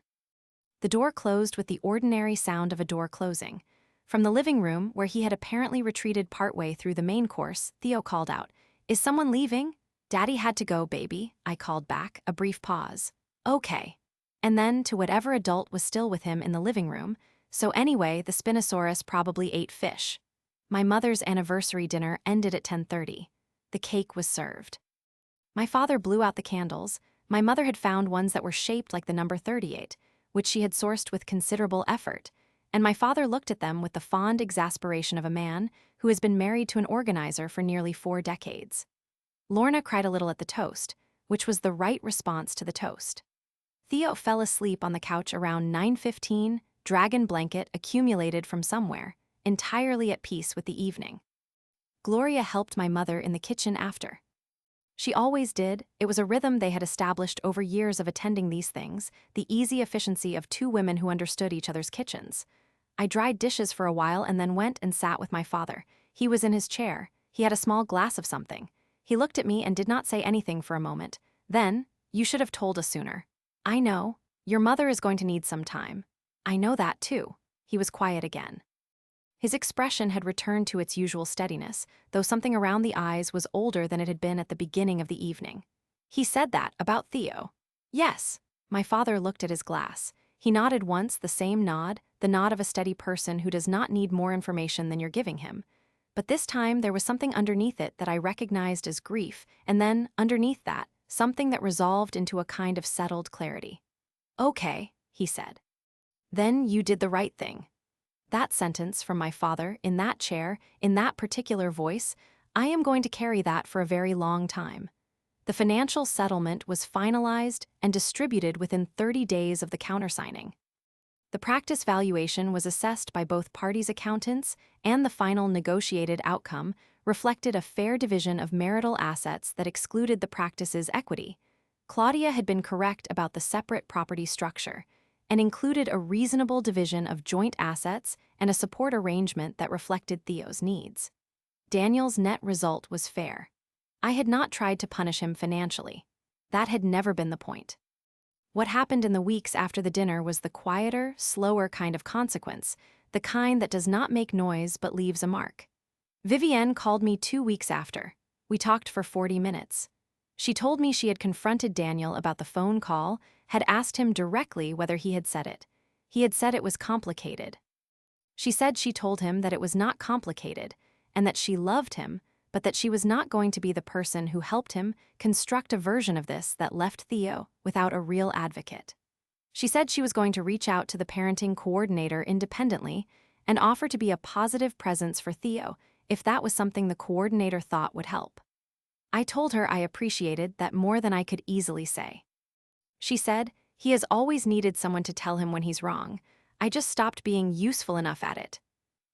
The door closed with the ordinary sound of a door closing. From the living room, where he had apparently retreated partway through the main course, Theo called out, Is someone leaving? Daddy had to go, baby, I called back, a brief pause. Okay. And then to whatever adult was still with him in the living room, so anyway, the Spinosaurus probably ate fish. My mother's anniversary dinner ended at 10:30. The cake was served. My father blew out the candles. My mother had found ones that were shaped like the number 38, which she had sourced with considerable effort, and my father looked at them with the fond exasperation of a man who has been married to an organizer for nearly 4 decades. Lorna cried a little at the toast, which was the right response to the toast. Theo fell asleep on the couch around 9:15, dragon blanket accumulated from somewhere, entirely at peace with the evening. Gloria helped my mother in the kitchen after. She always did. It was a rhythm they had established over years of attending these things, the easy efficiency of 2 women who understood each other's kitchens. I dried dishes for a while and then went and sat with my father. He was in his chair. He had a small glass of something. He looked at me and did not say anything for a moment. Then, you should have told us sooner. I know. Your mother is going to need some time. I know that too. He was quiet again. His expression had returned to its usual steadiness, though something around the eyes was older than it had been at the beginning of the evening. He said that about Theo. Yes. My father looked at his glass. He nodded once, the same nod, the nod of a steady person who does not need more information than you're giving him. But this time there was something underneath it that I recognized as grief, and then, underneath that, something that resolved into a kind of settled clarity. Okay, he said. Then you did the right thing. That sentence from my father, in that chair, in that particular voice, I am going to carry that for a very long time. The financial settlement was finalized and distributed within 30 days of the countersigning. The practice valuation was assessed by both parties' accountants, and the final negotiated outcome reflected a fair division of marital assets that excluded the practice's equity. Claudia had been correct about the separate property structure, and included a reasonable division of joint assets and a support arrangement that reflected Theo's needs. Daniel's net result was fair. I had not tried to punish him financially. That had never been the point. What happened in the weeks after the dinner was the quieter, slower kind of consequence, the kind that does not make noise but leaves a mark. Vivienne called me 2 weeks after. We talked for 40 minutes. She told me she had confronted Daniel about the phone call, had asked him directly whether he had said it. He had said it was complicated. She said she told him that it was not complicated, and that she loved him, but that she was not going to be the person who helped him construct a version of this that left Theo without a real advocate. She said she was going to reach out to the parenting coordinator independently and offer to be a positive presence for Theo if that was something the coordinator thought would help. I told her I appreciated that more than I could easily say. She said, "He has always needed someone to tell him when he's wrong. I just stopped being useful enough at it."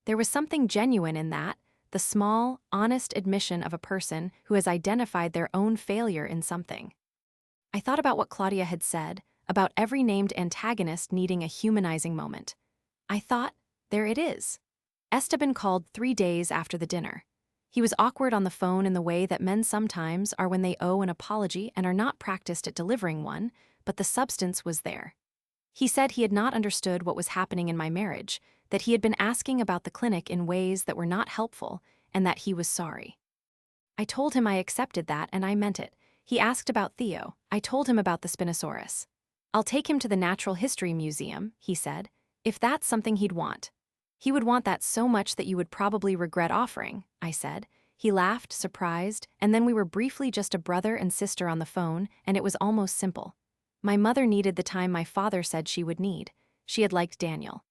There was something genuine in that, the small, honest admission of a person who has identified their own failure in something. I thought about what Claudia had said, about every named antagonist needing a humanizing moment. I thought, there it is. Esteban called 3 days after the dinner. He was awkward on the phone in the way that men sometimes are when they owe an apology and are not practiced at delivering one, but the substance was there. He said he had not understood what was happening in my marriage, that he had been asking about the clinic in ways that were not helpful, and that he was sorry. I told him I accepted that and I meant it. He asked about Theo. I told him about the Spinosaurus. "I'll take him to the Natural History Museum," he said, "if that's something he'd want." "He would want that so much that you would probably regret offering," I said. He laughed, surprised, and then we were briefly just a brother and sister on the phone, and it was almost simple. My mother needed the time my father said she would need. She had liked Daniel.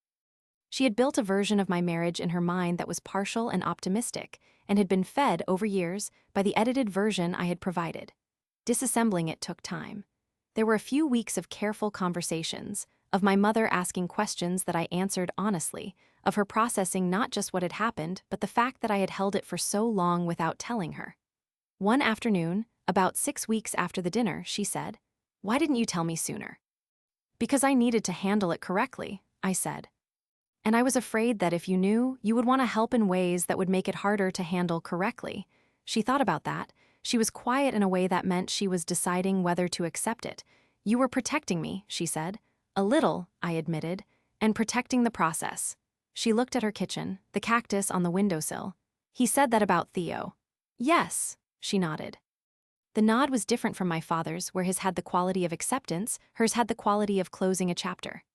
She had built a version of my marriage in her mind that was partial and optimistic, and had been fed, over years, by the edited version I had provided. Disassembling it took time. There were a few weeks of careful conversations, of my mother asking questions that I answered honestly, of her processing not just what had happened, but the fact that I had held it for so long without telling her. One afternoon, about 6 weeks after the dinner, she said, "Why didn't you tell me sooner?" "Because I needed to handle it correctly," I said. "And I was afraid that if you knew, you would want to help in ways that would make it harder to handle correctly." She thought about that. She was quiet in a way that meant she was deciding whether to accept it. "You were protecting me," she said. "A little," I admitted, "and protecting the process." She looked at her kitchen, the cactus on the windowsill. "He said that about Theo." "Yes," she nodded. The nod was different from my father's, where his had the quality of acceptance, hers had the quality of closing a chapter.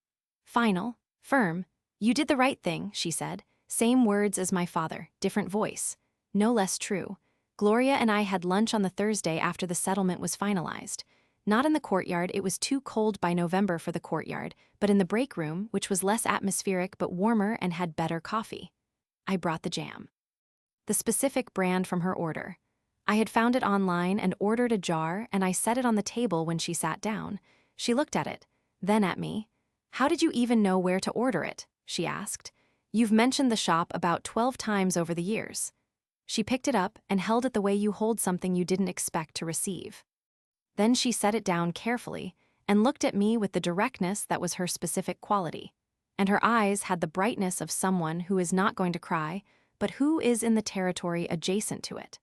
Final, firm. "You did the right thing," she said. Same words as my father, different voice. No less true. Gloria and I had lunch on the Thursday after the settlement was finalized. Not in the courtyard, it was too cold by November for the courtyard, but in the break room, which was less atmospheric but warmer and had better coffee. I brought the jam. The specific brand from her order. I had found it online and ordered a jar, and I set it on the table when she sat down. She looked at it, then at me. "How did you even know where to order it?" she asked. "You've mentioned the shop about 12 times over the years." She picked it up and held it the way you hold something you didn't expect to receive. Then she set it down carefully and looked at me with the directness that was her specific quality. And her eyes had the brightness of someone who is not going to cry, but who is in the territory adjacent to it.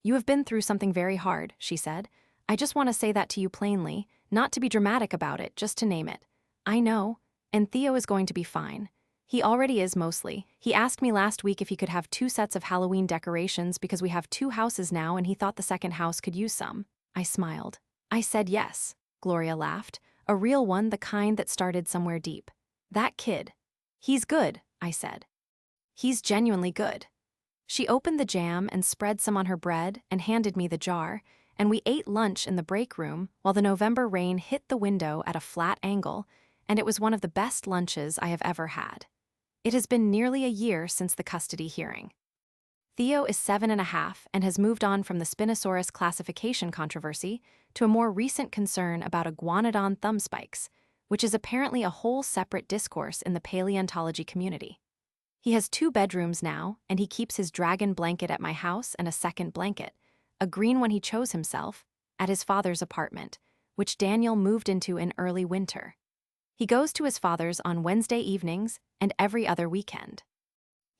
"You have been through something very hard," she said. "I just want to say that to you plainly, not to be dramatic about it, just to name it. I know, and Theo is going to be fine. He already is mostly. He asked me last week if he could have 2 sets of Halloween decorations because we have 2 houses now and he thought the second house could use some." I smiled. "I said yes," Gloria laughed. "A real one, the kind that started somewhere deep. That kid. He's good," I said. "He's genuinely good." She opened the jam and spread some on her bread and handed me the jar, and we ate lunch in the break room while the November rain hit the window at a flat angle, and it was one of the best lunches I have ever had. It has been nearly a year since the custody hearing. Theo is 7.5 and has moved on from the Spinosaurus classification controversy to a more recent concern about iguanodon thumb spikes, which is apparently a whole separate discourse in the paleontology community. He has 2 bedrooms now, and he keeps his dragon blanket at my house and a second blanket, a green one he chose himself, at his father's apartment, which Daniel moved into in early winter. He goes to his father's on Wednesday evenings and every other weekend.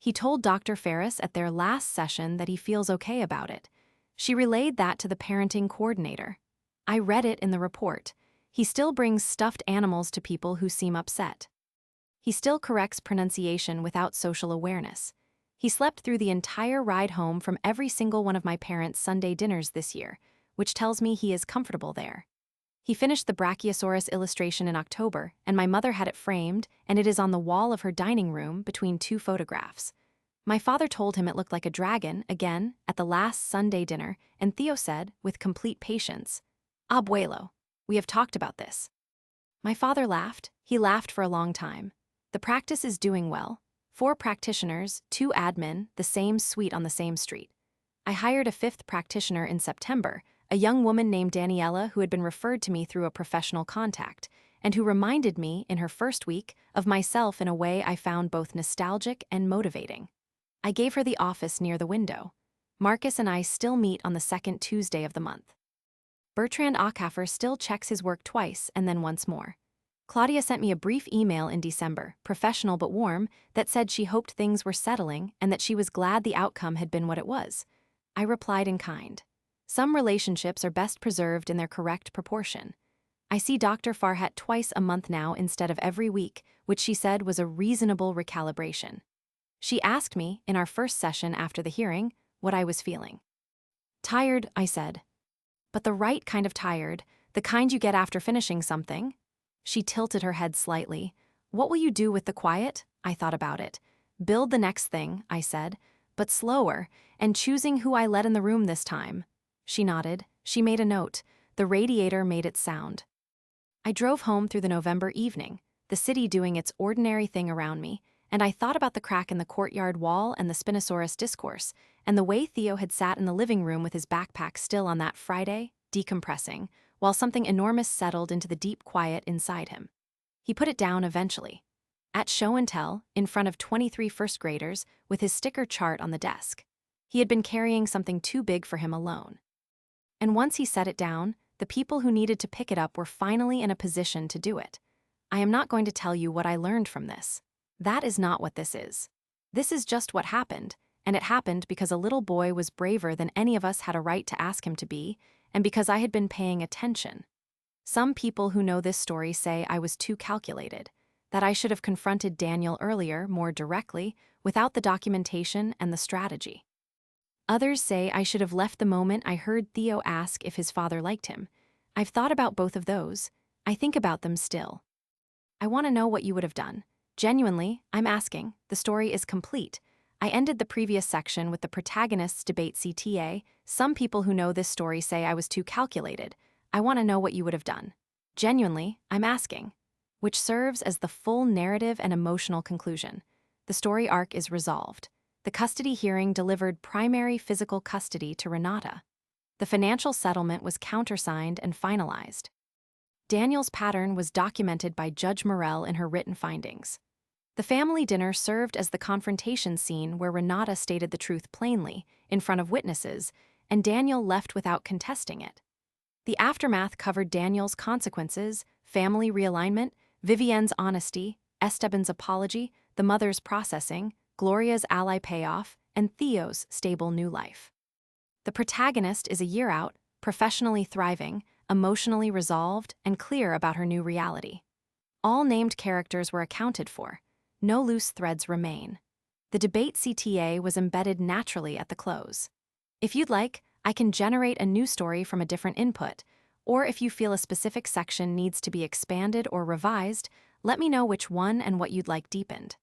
He told Dr. Ferris at their last session that he feels okay about it. She relayed that to the parenting coordinator. I read it in the report. He still brings stuffed animals to people who seem upset. He still corrects pronunciation without social awareness. He slept through the entire ride home from every single one of my parents' Sunday dinners this year, which tells me he is comfortable there. He finished the Brachiosaurus illustration in October, and my mother had it framed, and it is on the wall of her dining room between two photographs. My father told him it looked like a dragon, again, at the last Sunday dinner, and Theo said, with complete patience, "Abuelo, we have talked about this." My father laughed. He laughed for a long time. The practice is doing well. 4 practitioners, 2 admin, the same suite on the same street. I hired a 5th practitioner in September, a young woman named Daniela who had been referred to me through a professional contact, and who reminded me, in her first week, of myself in a way I found both nostalgic and motivating. I gave her the office near the window. Marcus and I still meet on the second Tuesday of the month. Bertrand Ackhaffer still checks his work twice and then once more. Claudia sent me a brief email in December, professional but warm, that said she hoped things were settling and that she was glad the outcome had been what it was. I replied in kind. Some relationships are best preserved in their correct proportion. I see Dr. Farhat twice a month now instead of every week, which she said was a reasonable recalibration. She asked me, in our first session after the hearing, what I was feeling. Tired, I said. But the right kind of tired, the kind you get after finishing something. She tilted her head slightly. What will you do with the quiet? I thought about it. Build the next thing, I said, but slower, and choosing who I let in the room this time. She nodded. She made a note. The radiator made its sound. I drove home through the November evening, the city doing its ordinary thing around me, and I thought about the crack in the courtyard wall and the Spinosaurus discourse, and the way Theo had sat in the living room with his backpack still on that Friday, decompressing, while something enormous settled into the deep quiet inside him. He put it down eventually. At show and tell, in front of 23 first graders, with his sticker chart on the desk. He had been carrying something too big for him alone. And once he set it down, the people who needed to pick it up were finally in a position to do it. I am not going to tell you what I learned from this. That is not what this is. This is just what happened, and it happened because a little boy was braver than any of us had a right to ask him to be, and because I had been paying attention. Some people who know this story say I was too calculated, that I should have confronted Daniel earlier, more directly, without the documentation and the strategy. Others say I should have left the moment I heard Theo ask if his father liked him. I've thought about both of those. I think about them still. I want to know what you would have done. Genuinely, I'm asking. The story is complete. I ended the previous section with the protagonists debate CTA. Some people who know this story say I was too calculated. I want to know what you would have done. Genuinely, I'm asking. Which serves as the full narrative and emotional conclusion. The story arc is resolved. The custody hearing delivered primary physical custody to Renata. The financial settlement was countersigned and finalized. Daniel's pattern was documented by Judge Morell in her written findings. The family dinner served as the confrontation scene where Renata stated the truth plainly, in front of witnesses, and Daniel left without contesting it. The aftermath covered Daniel's consequences, family realignment, Vivienne's honesty, Esteban's apology, the mother's processing, Gloria's ally payoff, and Theo's stable new life. The protagonist is a year out, professionally thriving, emotionally resolved, and clear about her new reality. All named characters were accounted for. No loose threads remain. The debate CTA was embedded naturally at the close. If you'd like, I can generate a new story from a different input, or if you feel a specific section needs to be expanded or revised, let me know which one and what you'd like deepened.